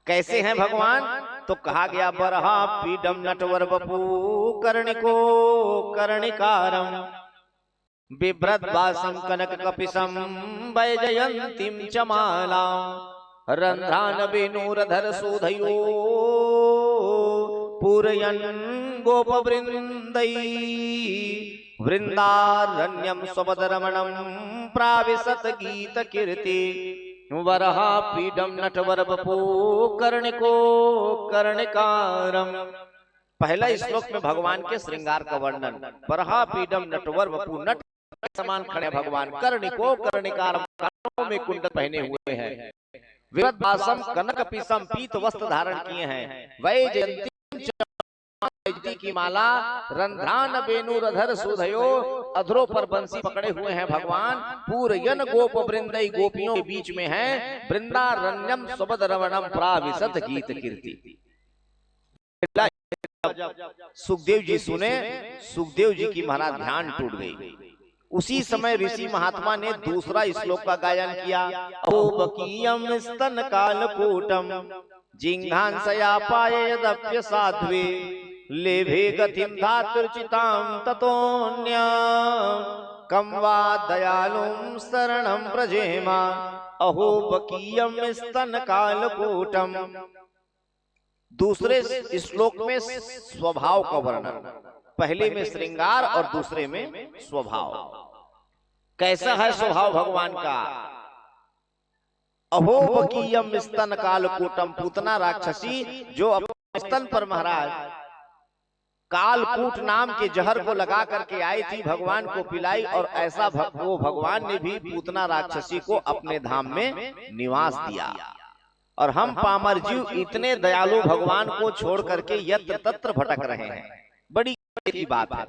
Speaker 1: कैसे हैं भगवान। तो कहा गया बरहा पीडम नटवर बपू कर्णिको कर्णिकारम बिभ्रत वासम कनक कपिसम वैजयंतीम चमाला रंध्रान वेणुरधर सुधयो पूरयन् गोप वृंदै वृंदारण्यम स्वपदरमणम प्राविशत गीत कीर्ति वरहा पीडम नटवर बपू कर्णिको कर्णिकारम। पहला श्लोक में भगवान के श्रृंगार का वर्णन, बरहा पीडम नटवर बपू, नट समान खड़े भगवान, कर्णिको कर्णिकारम, कानों में कुंडल पहने हुए हैं, विरदासम कनक पीसम, पीत वस्त्र धारण किए हैं, वैजयंती की माला, रंध्रान वेणुरधर सुधयो, अधरों पर बंसी पकड़े हुए हैं भगवान, पूरयन गोप वृंदई, गोपियों के बीच में है, वृंदारण्यम स्वपद रमणम प्राविशत गीत कीर्ति। सुखदेव जी सुने, सुखदेव जी की महाराज ध्यान टूट गई। उसी समय ऋषि महात्मा ने दूसरा श्लोक का गायन किया, औबकीयम स्तन कालकूटम जिंघांसया पाये यदप्य साध्वे लेभे गतिम धातुर्चितां ततोन्या कम वा दयालुं शरणं व्रजेमा अहोबकीयम स्तन कालकूटम। दूसरे श्लोक में स्वभाव का वर्णन, पहले में श्रृंगार और दूसरे में स्वभाव। कैसा है स्वभाव भगवान का। अहोबकीयम स्तन कालकूटम, पूतना राक्षसी जो अपने स्तन पर महाराज कालकूट नाम के जहर को लगा करके आई थी, भगवान को पिलाई, और ऐसा वो भगवान ने भी पूतना राक्षसी को अपने धाम में निवास दिया। और हम पामर जीव इतने दयालु भगवान को छोड़ करके यत्र तत्र भटक रहे हैं, बड़ी की बात है।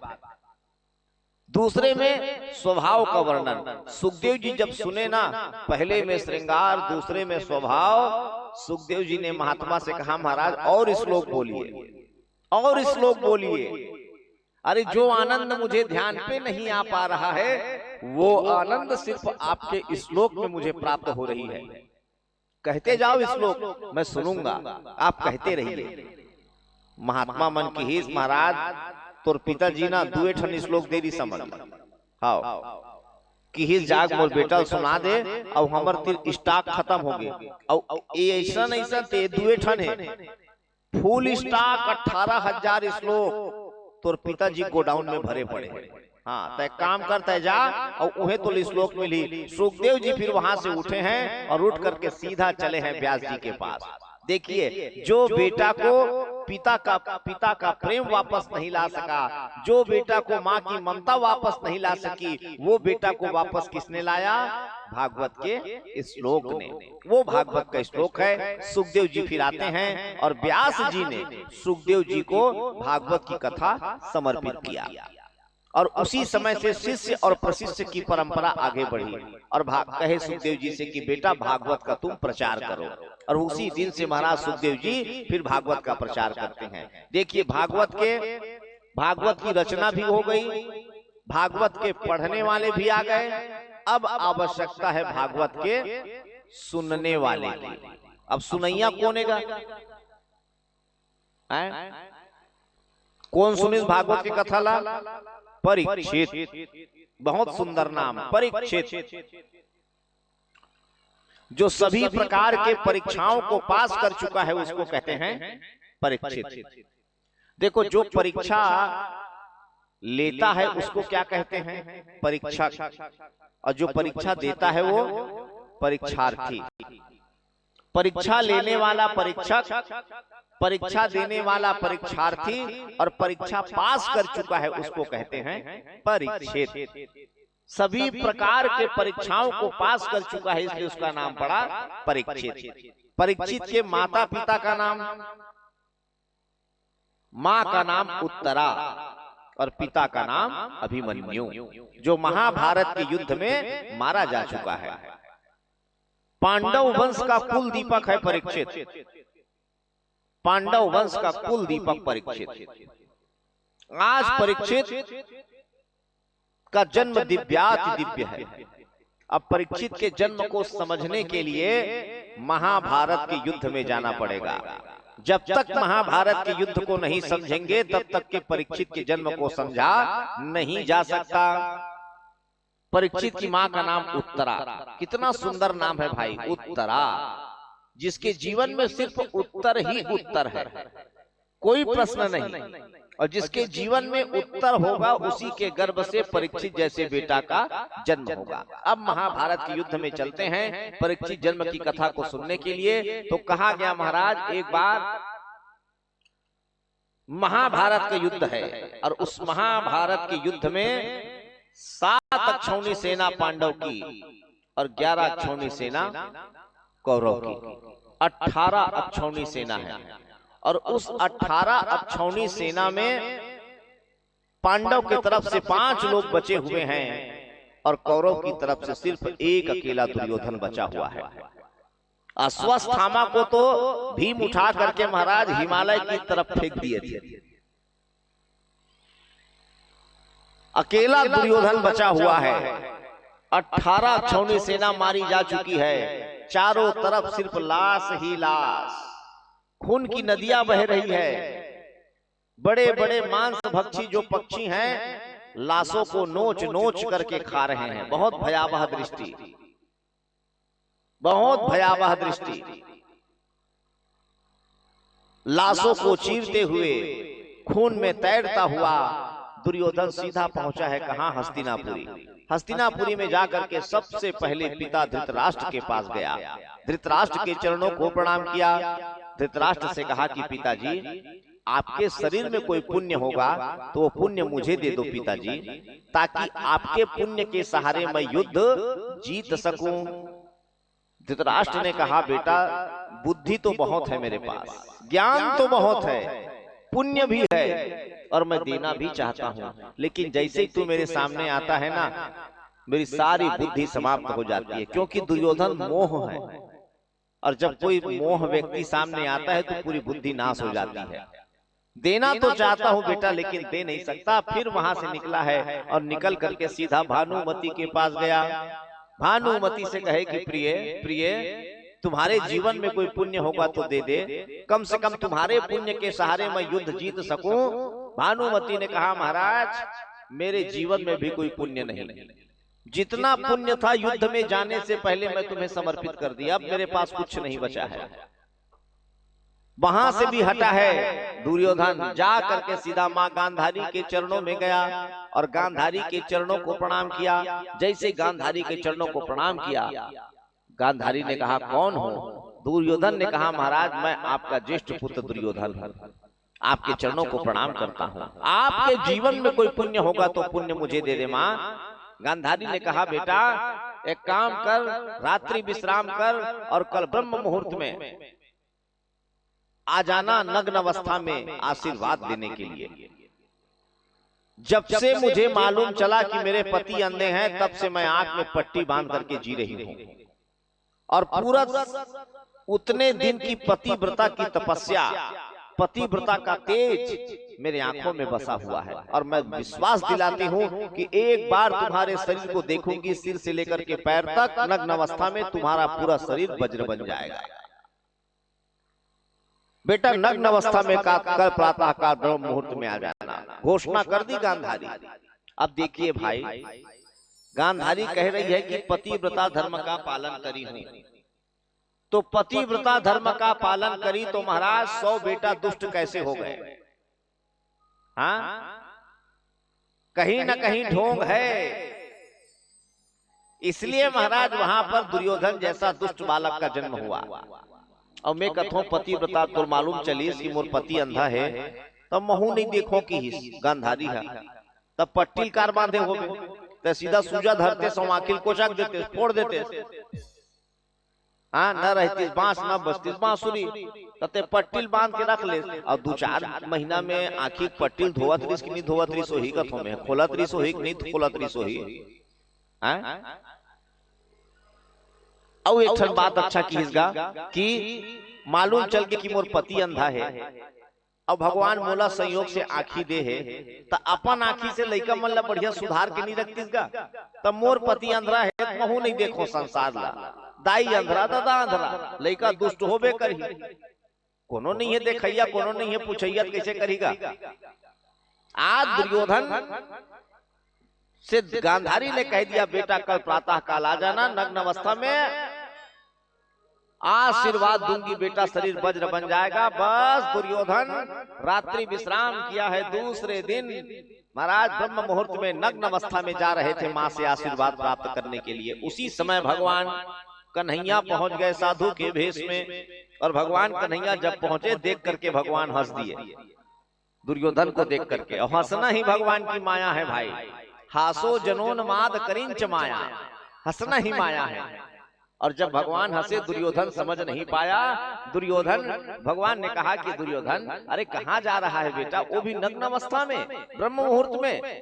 Speaker 1: दूसरे में स्वभाव का वर्णन, सुखदेव जी जब सुने ना, पहले में श्रृंगार दूसरे में स्वभाव, सुखदेव जी ने महात्मा से कहा महाराज और श्लोक बोलिए, और श्लोक बोलिए। अरे जो आनंद मुझे ध्यान पे नहीं आ पा रहा है, वो आनंद सिर्फ आपके श्लोक में मुझे प्राप्त हो रही है। कहते जाओ श्लोक, मैं सुनूंगा, आप कहते रहिए। महात्मा मन की हिस महाराज तोर पिताजी ना 2 श्लोक देरी समझ हाउ कि हिस जाग मोर बेटा सुना दे, और हमर तिर स्टॉक खत्म हो गए, और ऐसा ऐसा ते 2 ठन है फुल स्टॉक 18,000 श्लोक तोर पिताजी गोडाउन में भरे पड़े। हाँ, तय काम करता जा और उन्हें तो श्लोक मिली। सुखदेव जी फिर वहां से उठे हैं और उठ करके सीधा चले हैं व्यास जी के पास। देखिए, जो बेटा को पिता का प्रेम वापस नहीं ला सका, जो बेटा को माँ की ममता वापस नहीं ला सकी, वो बेटा को वापस किसने लाया? भागवत के श्लोक ने। वो भागवत का श्लोक है। सुखदेव जी फिर आते हैं और व्यास जी ने सुखदेव जी को भागवत की कथा समर्पित किया, और उसी समय से शिष्य और प्रशिष्य की परंपरा आगे बढ़ी और कहे सुखदेव जी से कि बेटा भागवत का तुम प्रचार करो। और उसी दिन से महाराज सुखदेव जी फिर भागवत का प्रचार करते हैं। देखिए, भागवत की रचना भी हो गई, भागवत के पढ़ने वाले भी आ गए, अब आवश्यकता है भागवत के सुनने वाले की। अब सुनैया कौन है? कौन सुने भागवत की कथा ला? परीक्षित। बहुत सुंदर नाम, परीक्षित। जो सभी प्रकार के परीक्षाओं को पास कर चुका है उसको कहते हैं परीक्षित। देखो, जो परीक्षा लेता है उसको क्या कहते हैं? परीक्षक। और जो परीक्षा देता है वो परीक्षार्थी। परीक्षा लेने वाला परीक्षक, परीक्षा देने वाला परीक्षार्थी, और परीक्षा पास कर चुका है उसको कहते हैं परीक्षित। सभी प्रकार के परीक्षाओं को पास कर चुका है इसलिए उसका नाम पड़ा परीक्षित। परीक्षित के माता पिता का नाम, माँ का नाम उत्तरा और पिता का नाम अभिमन्यु, जो महाभारत के युद्ध में मारा जा चुका है। पांडव वंश का कुल दीपक है परीक्षित। पांडव वंश का कुल दीपक परीक्षित। आज परीक्षित का जन्म दिव्याति दिव्य है। अब परीक्षित के जन्म को समझने के लिए महाभारत के युद्ध में जाना पड़ेगा। जब तक महाभारत के युद्ध को नहीं समझेंगे तब तक के परीक्षित के जन्म को समझा नहीं जा सकता। परीक्षित की मां का नाम उत्तरा। कितना सुंदर नाम है भाई, उत्तरा, जिसके जीवन में सिर्फ उत्तर ही उत्तर है, कोई प्रश्न नहीं। और जिसके जीवन में उत्तर होगा उसी के गर्भ से परीक्षित जैसे बेटा का जन्म होगा। अब महाभारत के युद्ध में चलते हैं परीक्षित जन्म की कथा को सुनने के लिए। तो कहा गया महाराज, एक बार महाभारत का युद्ध है और उस महाभारत के युद्ध में 7 अक्षौणी सेना पांडव की और 11 अक्षौणी सेना कौरव की। 18 अक्षौणी सेना है और उस 18 अक्षौणी सेना में पांडव की तरफ से 5 लोग बचे हुए हैं और कौरव की तरफ से सिर्फ एक अकेला दुर्योधन बचा हुआ है। अश्वत्थामा को तो भीम उठा करके महाराज हिमालय की तरफ फेंक दिए थे, अकेला दुर्योधन बचा हुआ है। 18 अक्षौणी सेना मारी जा चुकी है, चारों तरफ सिर्फ लाश ही लाश, खून की नदियां बह रही है। बड़े बड़े मांस भक्षी जो पक्षी हैं लाशों को नोच नोच करके खा रहे हैं। बहुत भयावह दृष्टि, बहुत भयावह दृष्टि। लाशों को चीरते हुए खून में तैरता हुआ दुर्योधन सीधा पहुंचा है कहां? हस्तिनापुरी। हस्तिनापुरी में जाकर के सबसे पहले पिता धृतराष्ट्र के पास गया, धृतराष्ट्र के चरणों को प्रणाम किया। धृतराष्ट्र से कहा कि पिताजी, आपके शरीर में कोई पुण्य होगा तो वो पुण्य मुझे दे दो पिताजी, ताकि आपके पुण्य के सहारे मैं युद्ध जीत सकूं। धृतराष्ट्र ने कहा, बेटा बुद्धि तो बहुत है मेरे पास, ज्ञान तो बहुत है, पुण्य भी है और मैं देना भी चाहता हूं, लेकिन जैसे ही तू मेरे सामने आता है ना मेरी सारी बुद्धि समाप्त हो जाती है, क्योंकि दुर्योधन मोह है और जब कोई मोह व्यक्ति सामने आता है तो पूरी बुद्धि नाश हो जाती है। देना तो चाहता हूं बेटा लेकिन दे नहीं सकता। फिर वहां से निकला है और निकल करके सीधा भानुमति के पास गया। भानुमति से कहे कि प्रिय प्रिय, तुम्हारे जीवन में कोई पुण्य होगा तो दे दे, कम से कम तुम्हारे पुण्य के सहारे मैं युद्ध जीत सकूं। भानुमति ने कहा, महाराज मेरे जीवन में भी कोई पुण्य नहीं, जितना पुण्य था युद्ध में जाने से पहले मैं तुम्हें समर्पित कर दिया, अब मेरे पास कुछ नहीं बचा है। वहां से भी हटा है दुर्योधन, जा करके सीधा मां गांधारी के चरणों में गया और गांधारी के चरणों को प्रणाम किया। जैसे गांधारी के चरणों को प्रणाम किया, गांधारी ने कहा, कौन हो? दुर्योधन ने कहा, महाराज मैं आपका ज्येष्ठ पुत्र दुर्योधन हूं, आपके चरणों को प्रणाम करता हूं। आपके जीवन में कोई पुण्य होगा तो पुण्य मुझे दे दे मां। गांधारी ने कहा, बेटा एक काम कर, रात्रि विश्राम कर और कल ब्रह्म मुहूर्त में आ जाना नग्न अवस्था में आशीर्वाद देने के लिए। जब से मुझे मालूम चला कि मेरे पति अंधे हैं तब से मैं आंख में पट्टी बांध करके जी रही हूं और पूरा उतने दिन की पतिव्रता की तपस्या, पतिव्रता का तेज मेरे आंखों में बसा हुआ है और मैं विश्वास दिलाती हूँ कि एक बार तुम्हारे शरीर को देखूंगी, सिर से लेकर के पैर तक नग्न अवस्था में तुम्हारा पूरा शरीर वज्र बन जाएगा। बेटा नग्न अवस्था में कल प्रातः काल ब्रह्म मुहूर्त में आ जाना, घोषणा कर दी गांधारी। अब देखिए भाई, गांधारी कह रही है कि पतिव्रता धर्म का पालन करी हूं, तो पतिव्रता धर्म का पालन करी तो महाराज 100 बेटा दुष्ट कैसे हो गए? हाँ, कहीं ना कहीं ढोंग है। इसलिए महाराज वहां पर दुर्योधन जैसा दुष्ट बालक का जन्म हुआ। और मैं कथों पतिव्रता तो मालूम चली कि मोर पति अंधा है, तब महू नहीं देखो कि गांधारी है, तब पट्टील कार बांधे हो गए, तो सीधा सूजा धरते समाकिल को चक देते, फोड़ देते। हाँ, न रहती बांस न बजती बांसुरी, तते पट्टील बांध के रख ले। और 2-4 महीना में आखिर पट्टील धोवत रिस की नहीं धोवत रिस हो ही कथों में, खोलत रिस हो ही नहीं खोलत रिस हो ही। और एक ठन बात अच्छा कीजिएगा कि मालूम चल के कि मोर पति अंधा है, अब भगवान मोला संयोग से आँखी दे है, तो अपन आँखी से लइका मन ला बढ़िया सुधार के नहीं रखतीसगा। तब मोर पति अंधरा है, महू नहीं देखो संसार ला, दाई अंधरा दादा अंधरा, लइका दुष्ट होबे करही, कोनो नहीं है देखैया, कोनो नहीं है पूछैया, कैसे करेगा? आज दुर्योधन से गांधारी ने कह दिया बेटा कल प्रातः काल आ जाना, नग्न अवस्था में आशीर्वाद दूंगी, बेटा शरीर वज्र बन जाएगा। बस दुर्योधन रात्रि विश्राम किया है, दूसरे दिन महाराज ब्रह्म मुहूर्त में नग्न अवस्था में जा रहे थे मां से आशीर्वाद प्राप्त करने के लिए। उसी समय भगवान कन्हैया पहुंच गए साधु के भेष में, और भगवान कन्हैया जब पहुंचे देख करके भगवान हंस दिए दुर्योधन को देख करके। और हंसना ही भगवान की माया है भाई, हासो जनोन्माद करिंच माया, हंसना ही माया है। और जब भगवान हंसे दुर्योधन समझ नहीं पाया। दुर्योधन, भगवान ने कहा कि दुर्योधन अरे कहाँ जा रहा है बेटा, वो भी नग्न अवस्था में ब्रह्म मुहूर्त में।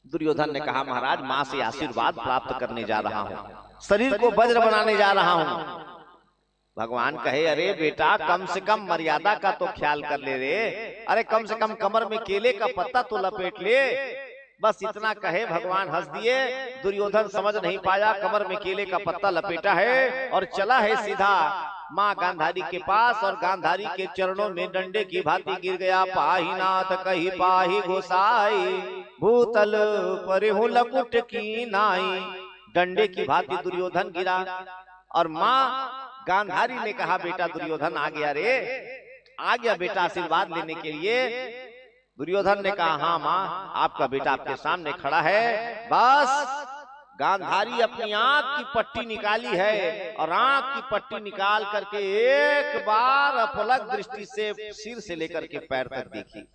Speaker 1: दुर्योधन ने कहा महाराज माँ से आशीर्वाद प्राप्त करने जा रहा हूँ, शरीर को वज्र बनाने जा रहा हूँ। भगवान कहे अरे बेटा कम से कम मर्यादा का तो ख्याल कर ले रे, अरे कम से कम कमर में केले का पत्ता तो लपेट ले। बस इतना कहे भगवान हंस दिए। दुर्योधन समझ नहीं पाया, कमर में केले का पत्ता लपेटा है और चला है सीधा माँ गांधारी के पास, और गांधारी के चरणों में डंडे की भांति गिर गया। पाही नाथ कही पाही घुसाई, भूतल पर हूँ लकुट की नाई। डंडे की भांति दुर्योधन गिरा, और माँ गांधारी ने कहा बेटा दुर्योधन आ गया रे, आ गया बेटा आशीर्वाद लेने के लिए। दुर्योधन ने कहा हाँ माँ आपका बेटा आपके सामने खड़ा है। बस गांधारी अपनी आंख की पट्टी निकाली है, और आंख की पट्टी निकाल करके एक बार अपलक दृष्टि से सिर से लेकर के पैर तक देखी,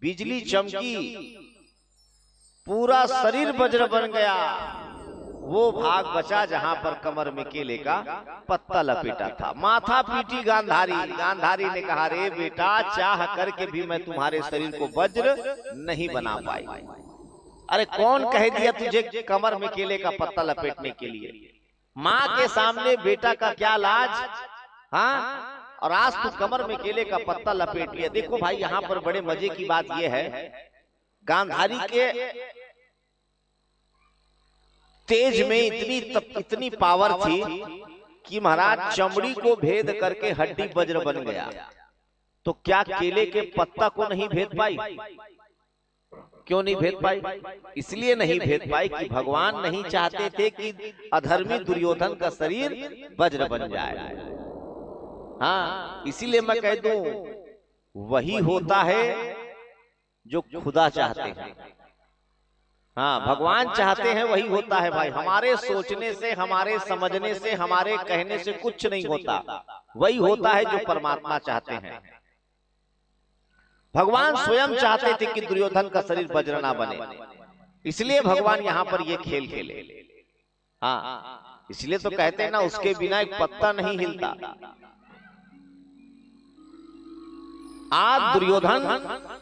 Speaker 1: बिजली चमकी, पूरा शरीर वज्र बन गया। वो भाग बचा जहां पर कमर में केले का पत्ता लपेटा था। माथा पीटी गांधारी। गांधारी ने कहा रे बेटा चाह करके भी मैं तुम्हारे शरीर को वज्र नहीं बना पाई। अरे कौन कह दिया तुझे कमर में केले का पत्ता लपेटने के लिए? माँ के सामने बेटा का क्या लाज, हाँ? और आज तू कमर में केले का पत्ता लपेट लिया। देखो भाई यहाँ पर बड़े मजे की बात यह है, गांधारी के तेज में इतनी पावर थी कि महाराज चमड़ी को भेद करके हड्डी वज्र बन गया। तो क्या केले के पत्ता को नहीं भेद पाई? क्यों नहीं भेद पाई? इसलिए नहीं भेद पाई कि भगवान नहीं चाहते थे कि अधर्मी दुर्योधन का शरीर वज्र बन जाए। हाँ, इसीलिए मैं कह दूं वही होता है जो खुदा चाहते हैं। हाँ, भगवान चाहते हैं वही होता है भाई। हमारे सोचने से, हमारे समझने से, हमारे कहने से कुछ नहीं होता, वही होता है जो परमात्मा चाहते हैं। भगवान स्वयं चाहते थे कि दुर्योधन का शरीर वज्र ना बने, इसलिए भगवान यहाँ पर ये खेल खेले। हाँ, इसलिए तो कहते हैं ना उसके बिना एक पत्ता नहीं हिलता। आज दुर्योधन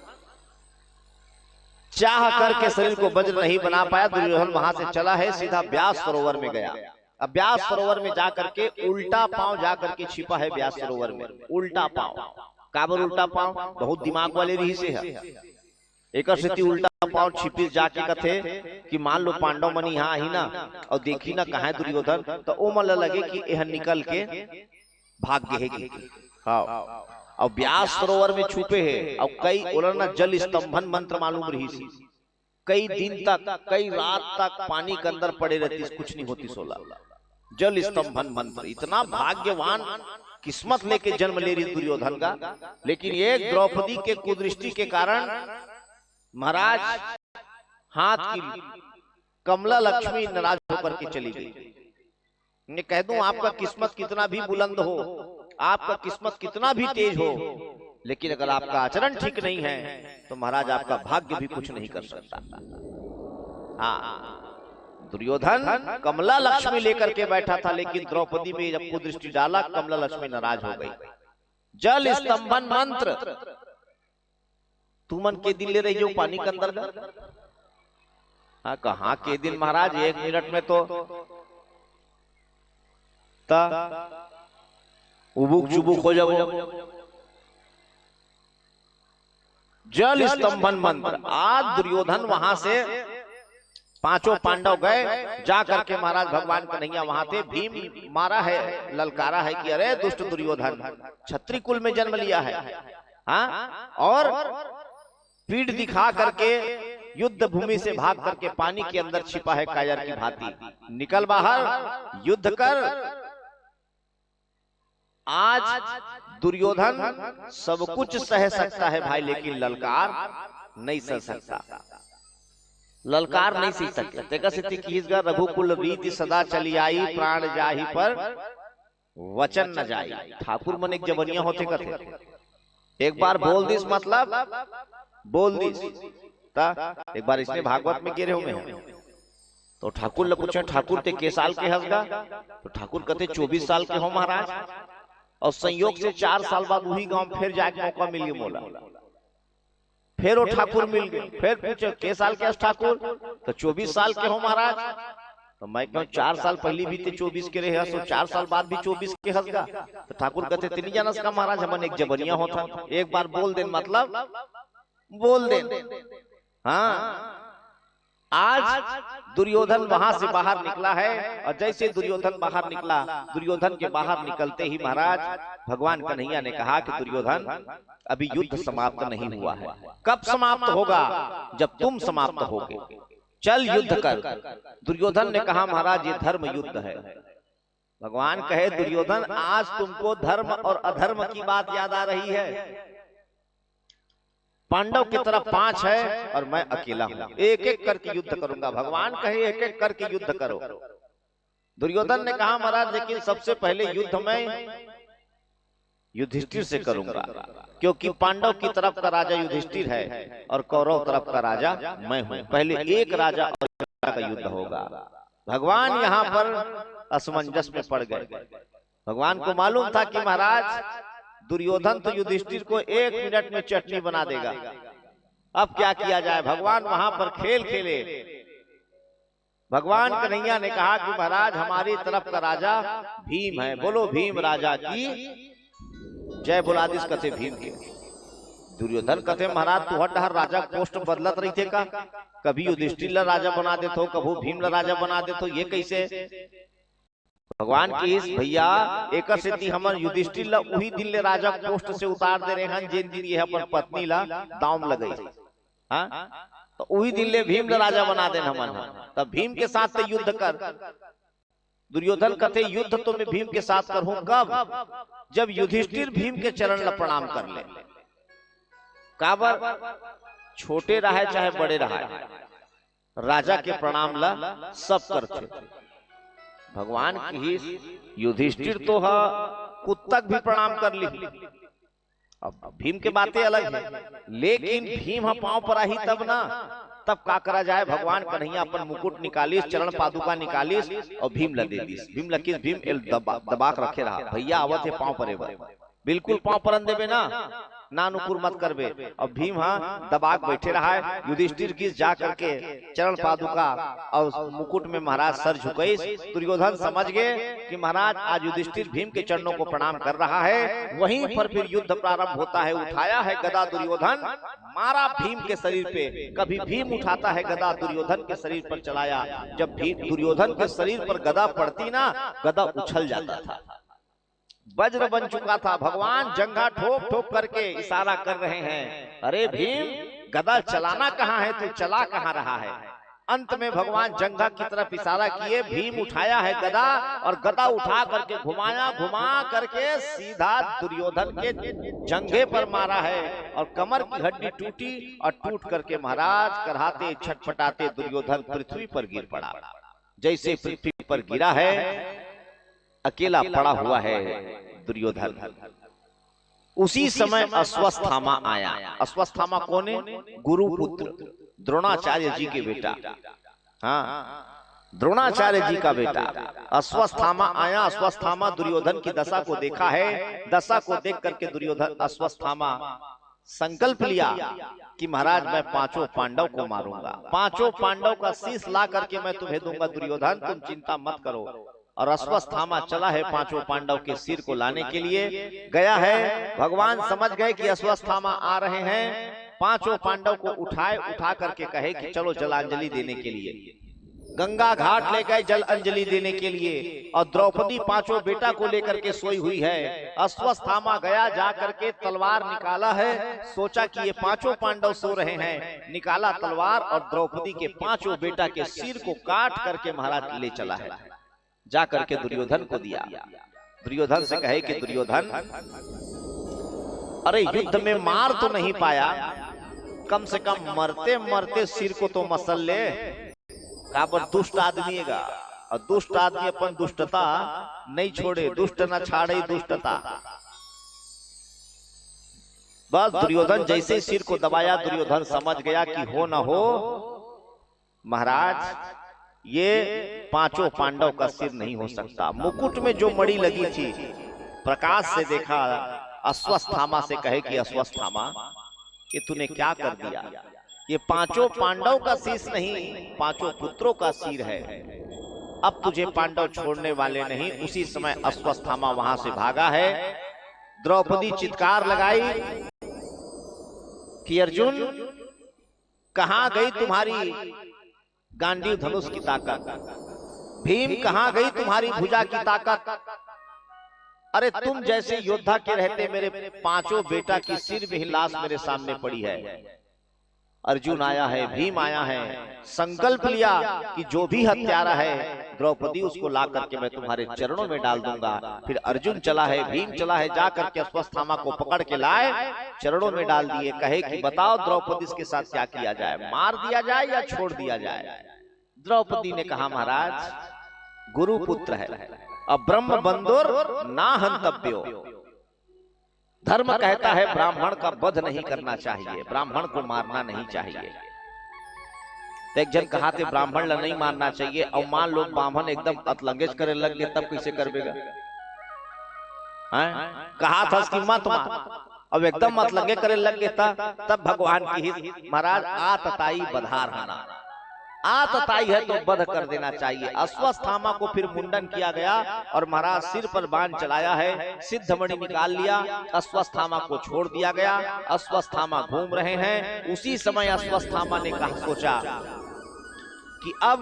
Speaker 1: चाह करके शरीर को वज्र नहीं बना पाया। दुर्योधन वहां से चला है, सीधा व्यास सरोवर में गया। अब व्यास सरोवर में जाकर के उल्टा पांव जाकर के छिपा है व्यास सरोवर में, उल्टा पांव। काबर उल्टा पाँव, बहुत दिमाग वाले रही से है। एक स्थिति उल्टा पाँव छिपिस जाके कथे कि मान लो पांडव मनी यहाँ ही ना और देखी ना कहाँ दुर्योधन, तो ओ मन लगे कि यह निकल के भाग गए। हाँ, और व्यास सरोवर में छुपे है और कई उलरना जल स्तंभन मंत्र मालूम रही सी, कई दिन तक कई रात तक पानी के अंदर पड़े रहती, कुछ नहीं होती। 16 जल स्तंभन मंत्र, इतना भाग्यवान किस्मत लेके जन्म ले रही दुर्योधन का। लेकिन एक द्रौपदी के कुदृष्टि के कारण महाराज हाथ की कमला लक्ष्मी नाराज होकर के चली गई। मैं कह दूं आपका किस्मत कितना भी बुलंद हो, आपका किस्मत कितना भी तेज हो, लेकिन अगर आपका आचरण ठीक नहीं है तो महाराज आपका भाग्य भी कुछ नहीं कर सकता। हाँ, दुर्योधन कमला लक्ष्मी लेकर के बैठा था, लेकिन द्रौपदी में जब कुदृष्टि डाला कमला लक्ष्मी नाराज हो गई। जल स्तंभन मंत्र, तुमन के दिन ले रही हो पानी के अंदर का। हाँ, कहाँ के दिन महाराज, 1 मिनट में तो उबुक चुबुक हो जाओ। जल स्तंभन मंत्र, आज दुर्योधन वहां से 5 पांडव गए, जा करके महाराज भगवान कन्हैया वहां थे। भीम मारा है, ललकारा है कि अरे दुष्ट दुर्योधन, क्षत्रिय कुल में जन्म लिया है। हाँ, और पीठ दिखा करके युद्ध भूमि से भाग करके पानी के अंदर छिपा है कायर की भांति, निकल बाहर युद्ध कर। आज दुर्योधन सब कुछ सह सकता है भाई, लेकिन ललकार नहीं सह सकता, ललकार नहीं सह सकता। रघुकुल रीति सदा चली आई, प्राण जाहि पर वचन न जाई। ठाकुर मन एक जबनिया होते कथे, एक बार बोल दिस मतलब बोल दिस। एक बार इसने भागवत में गिरे हुए हैं, तो ठाकुर ने पूछा ठाकुर ते के साल के हंसगा, तो ठाकुर कहते 24 साल के हो महाराज। और संयोग से 4 साल बाद वही गांव फिर जाके मौका मिल गया मोला, फिर वो ठाकुर मिल गए। फिर पूछे के साल के ठाकुर, तो 24 साल के हो महाराज। तो मैं कहूँ 4 साल पहले भी थे 24 के रहे, तो 4 साल बाद भी 24 के हंसगा। तो ठाकुर कहते 3 जनस का महाराज, हमन एक जबनिया होता, एक बार बोल दे मतलब बोल दे। हाँ, आज दुर्योधन वहां से बाहर निकला है, और जैसे दुर्योधन बाहर निकला, दुर्योधन के बाहर निकलते ही महाराज भगवान कन्हैया ने कहा कि दुर्योधन अभी युद्ध समाप्त नहीं हुआ है। कब समाप्त होगा? जब तुम समाप्त होगे, चल युद्ध कर। दुर्योधन ने कहा महाराज ये धर्म युद्ध है। भगवान कहे दुर्योधन आज तुमको धर्म और अधर्म की बात याद आ रही है। पांडव की तरफ 5 है और मैं अकेला हूं, एक एक करके युद्ध करूंगा। भगवान कहे एक एक करके युद्ध करो। दुर्योधन ने कहा महाराज लेकिन सबसे पहले युद्ध में युधिष्ठिर से करूंगा, क्योंकि पांडव की तरफ का राजा युधिष्ठिर है और कौरव तरफ का राजा मैं हूं। पहले एक राजा और का युद्ध होगा। भगवान यहाँ पर असमंजस में पड़ गए। भगवान को मालूम था कि महाराज दुर्योधन तो युधिष्ठिर को 1 मिनट में चटनी बना देगा। अब क्या किया जाए? भगवान वहां पर खेल खेले। भगवान कन्हैया ने कहा कि महाराज हमारी तरफ का राजा भीम है, बोलो भीम राजा की जय। बुलादिस कथे भीम के। दुर्योधन कथे महाराज तू हर राजा पोस्ट बदलत रही थे का, कभी युधिष्ठिर ला राजा बना देते हो, कभी भीम ला राजा बना देते हो, ये कैसे? भगवान की भैया एक स्थिति हमर युधिष्ठिर ला वही दिन ले राजा पोस्ट से उतार दे रहे हैं जिन दिन ये अपन पत्नी ला दाम लगे। हाँ, तो वही दिन ले भीम ला राजा बना देन हमन। तब भीम के साथ तो युद्ध कर। दुर्योधन कहते युद्ध तो मैं भीम के साथ करूं कब? जब युधिष्ठिर भीम के चरण ला प्रणाम कर ले। काबर? छोटे रहे चाहे बड़े रहे, राजा के प्रणाम ला सब करते। भगवान की युधिष्ठिर तो कुत्तक भी प्रणाम कर ली। अब भीम के बातें अलग है, लेकिन भीम पांव पर आई तब ना, तब का करा जाए? भगवान कन्हैया अपन मुकुट निकालिस, चरण पादुका निकालिस और भीम ला दे दिस। भीम लकीस भीम दबाक रखे रहा, भैया आवत है पांव पर, बिल्कुल पांव पर देवे ना। ना नुकुर मत करबे। और भीम हाँ दबाक बैठे रहा है। युधिष्ठिर की जा करके चरण पादुका और मुकुट में महाराज सर झुकाई। दुर्योधन समझ गए कि महाराज आज युधिष्ठिर भीम के चरणों को प्रणाम कर रहा है। वहीं पर फिर युद्ध प्रारंभ होता है। उठाया है गदा दुर्योधन, मारा भीम के शरीर पे। कभी भीम उठाता है गदा, दुर्योधन के शरीर पर चलाया। जब भीम दुर्योधन के शरीर पर गदा पड़ती ना, गदा उछल जाता था, वज्र बन चुका था। भगवान जंघा ठोक ठोक करके इशारा कर रहे हैं, अरे भीम गदा चलाना कहाँ है, तू चला कहाँ रहा है। अंत में भगवान जंघा की तरफ इशारा किए, भीम उठाया है गदा और गदा उठा करके घुमाया, घुमा करके सीधा दुर्योधन के जंघे पर मारा है और कमर की हड्डी टूटी और टूट करके महाराज कराहते छटपटाते दुर्योधन पृथ्वी पर गिर पड़ा। जैसे पृथ्वी पर गिरा है, अकेला पड़ा हुआ है दुर्योधन। उसी समय अश्वत्थामा आया। अश्वत्थामा कौन है? गुरुपुत्र द्रोणाचार्य जी के बेटा। हाँ, द्रोणाचार्य जी का बेटा अश्वत्थामा आया। अश्वत्थामा दुर्योधन की दशा को देखा है। दशा को देख करके दुर्योधन अश्वत्थामा संकल्प लिया कि महाराज मैं पांचों पांडव को मारूंगा, पांचों पांडव का शीश ला करके मैं तुम्हें दूंगा दुर्योधन, तुम चिंता मत करो। और अश्वत्थामा चला है पांचों पांडव के सिर को लाने के लिए गया है। भगवान समझ गए कि अश्वत्थामा आ रहे हैं, पांचों पांडव को उठा करके कहे कि चलो जलांजलि देने के लिए। गंगा घाट ले गए जल अंजलि देने के लिए। और द्रौपदी पांचों बेटा को लेकर के सोई हुई है। अश्वत्थामा गया, जा करके तलवार निकाला है। सोचा कि ये पांचों पांडव सो रहे हैं, निकाला तलवार और द्रौपदी के पांचों बेटा के सिर को काट करके महाराज ले चला है। जा करके दुर्योधन को दिया। दुर्योधन से कहे कि दुर्योधन अरे युद्ध में मार तो नहीं पाया, कम से कम मरते मरते सिर को तो मसल ले। कहा पर दुष्ट आदमी है, और दुष्ट आदमी अपन दुष्टता नहीं छोड़े, दुष्ट न छाड़े दुष्टता। बस दुर्योधन जैसे सिर को दबाया, दुर्योधन समझ गया कि हो न हो महाराज ये पांचों पांडव का सिर नहीं हो सकता। मुकुट में जो मणि लगी थी, प्रकाश से देखा। अश्वत्थामा से कहे कि अश्वत्थामा ये तूने क्या कर दिया, ये पांचों पांडव का शीश नहीं, पांचों पुत्रों का सिर है। अब तुझे पांडव छोड़ने वाले नहीं। उसी समय अश्वत्थामा वहां से भागा है। द्रौपदी चित्कार लगाई कि अर्जुन कहां गई तुम्हारी गांडीव धनुष की ताकत, भीम कहां गई तुम्हारी भुजा की ताकत। अरे तुम जैसे योद्धा के रहते मेरे पांचों बेटा की सिर में ही लाश मेरे सामने पड़ी है। अर्जुन आया है, भीम आया है, संकल्प लिया कि जो भी हत्यारा है द्रौपदी उसको ला करके मैं तुम्हारे चरणों में डाल दूंगा। फिर अर्जुन चला है, भीम चला है, जा करके अश्वत्थामा को पकड़ के लाए, चरणों में डाल दिए। कहे कि बताओ द्रौपदी के साथ क्या किया जाए, मार दिया जाए या छोड़ दिया जाए। द्रौपदी ने कहा महाराज गुरुपुत्र है, अब ब्रह्म बंधुर ना हंतव्यो। धर्म कहता है ब्राह्मण का वध नहीं करना चाहिए, ब्राह्मण को मारना नहीं चाहिए। एक जन कहा थे ब्राह्मण ला नहीं मारना चाहिए, और मान लो ब्राह्मण एकदम अतलंगेज करे लग गए, तब कैसे करबेगा? कहा था कि मत मार, अब एकदम अतलंगे करे लग गए तब भगवान की ही महाराज आतताई बधार हाना, आतताई है तो वध कर देना चाहिए। अश्वत्थामा को फिर मुंडन किया गया और महाराज सिर पर बाण चलाया है, सिद्धमणि निकाल लिया, अश्वत्थामा को छोड़ दिया गया। अश्वत्थामा घूम रहे हैं। उसी समय अश्वत्थामा ने कहा सोचा कि अब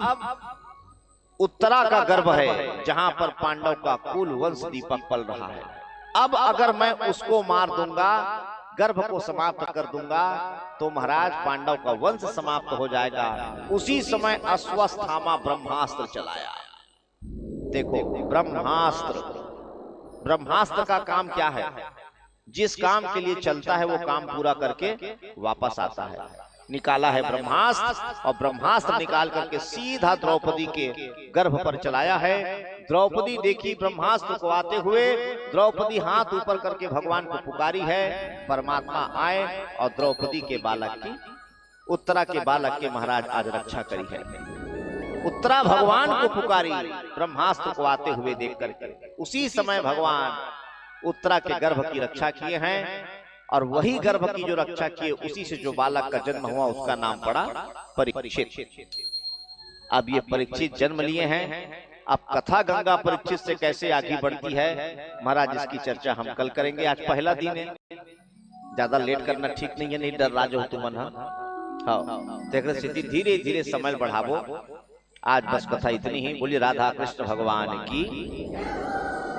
Speaker 1: उत्तरा का गर्भ है जहां पर पांडव का कुल वंश दीपक पल रहा है। अब अगर मैं उसको मार दूंगा, गर्भ को समाप्त कर दूंगा, तो महाराज पांडव का वंश समाप्त हो जाएगा। उसी समय अश्वत्थामा ब्रह्मास्त्र चलाया। देखो ब्रह्मास्त्र, ब्रह्मास्त्र का काम क्या है? जिस काम के लिए चलता है वो काम पूरा करके वापस आता है। निकाला है ब्रह्मास्त्र, और ब्रह्मास्त्र निकाल करके सीधा द्रौपदी के गर्भ पर चलाया है। द्रौपदी देखी ब्रह्मास्त्र को आते हुए, द्रौपदी हाथ ऊपर करके भगवान को पुकारी है। परमात्मा आए और द्रौपदी के बालक की, उत्तरा के बालक के महाराज आज रक्षा करी है। उत्तरा भगवान को पुकारी ब्रह्मास्त्र को आते हुए देख करके। उसी समय भगवान उत्तरा के गर्भ की रक्षा किए हैं और वही गर्भ की जो रक्षा किए, उसी से जो बालक का जन्म हुआ उसका नाम पड़ा परीक्षित। अब ये परीक्षित जन्म लिए हैं। अब कथा गंगा परीक्षित से कैसे आगे बढ़ती है महाराज, इसकी चर्चा हम कल करेंगे। आज पहला दिन है, ज्यादा लेट करना ठीक नहीं है, नहीं डर राज हो तुम। हाँ देख रहे स्थिति, धीरे धीरे समय बढ़ावो। आज बस कथा इतनी ही। बोलिए राधा कृष्ण भगवान की।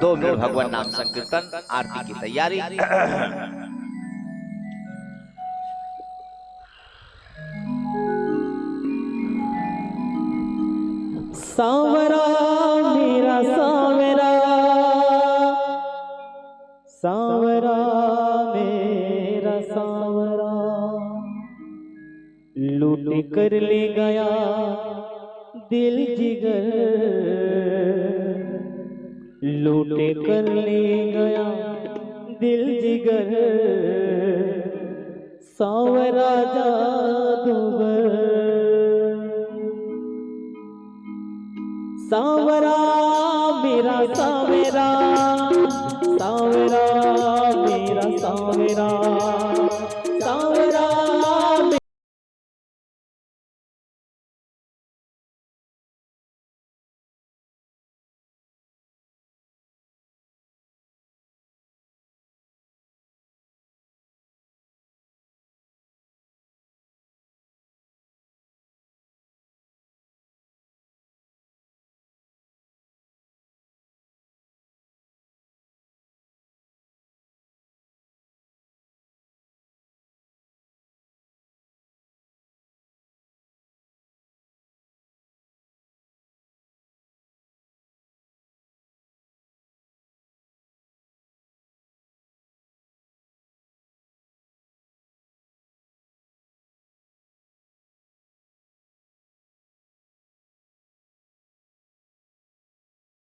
Speaker 1: 2 मिनट भगवान नाम संकीर्तन, आरती की तैयारी।
Speaker 2: सांवरा मेरा सांवरा, सांवरा मेरा सांवरा, लूट कर ले गया दिल जिगर, लूट कर ले गया दिल जिगर, सांवरा जादूगर। सांवरा मेरा सांवरा, सांवरा मेरा सांवरा,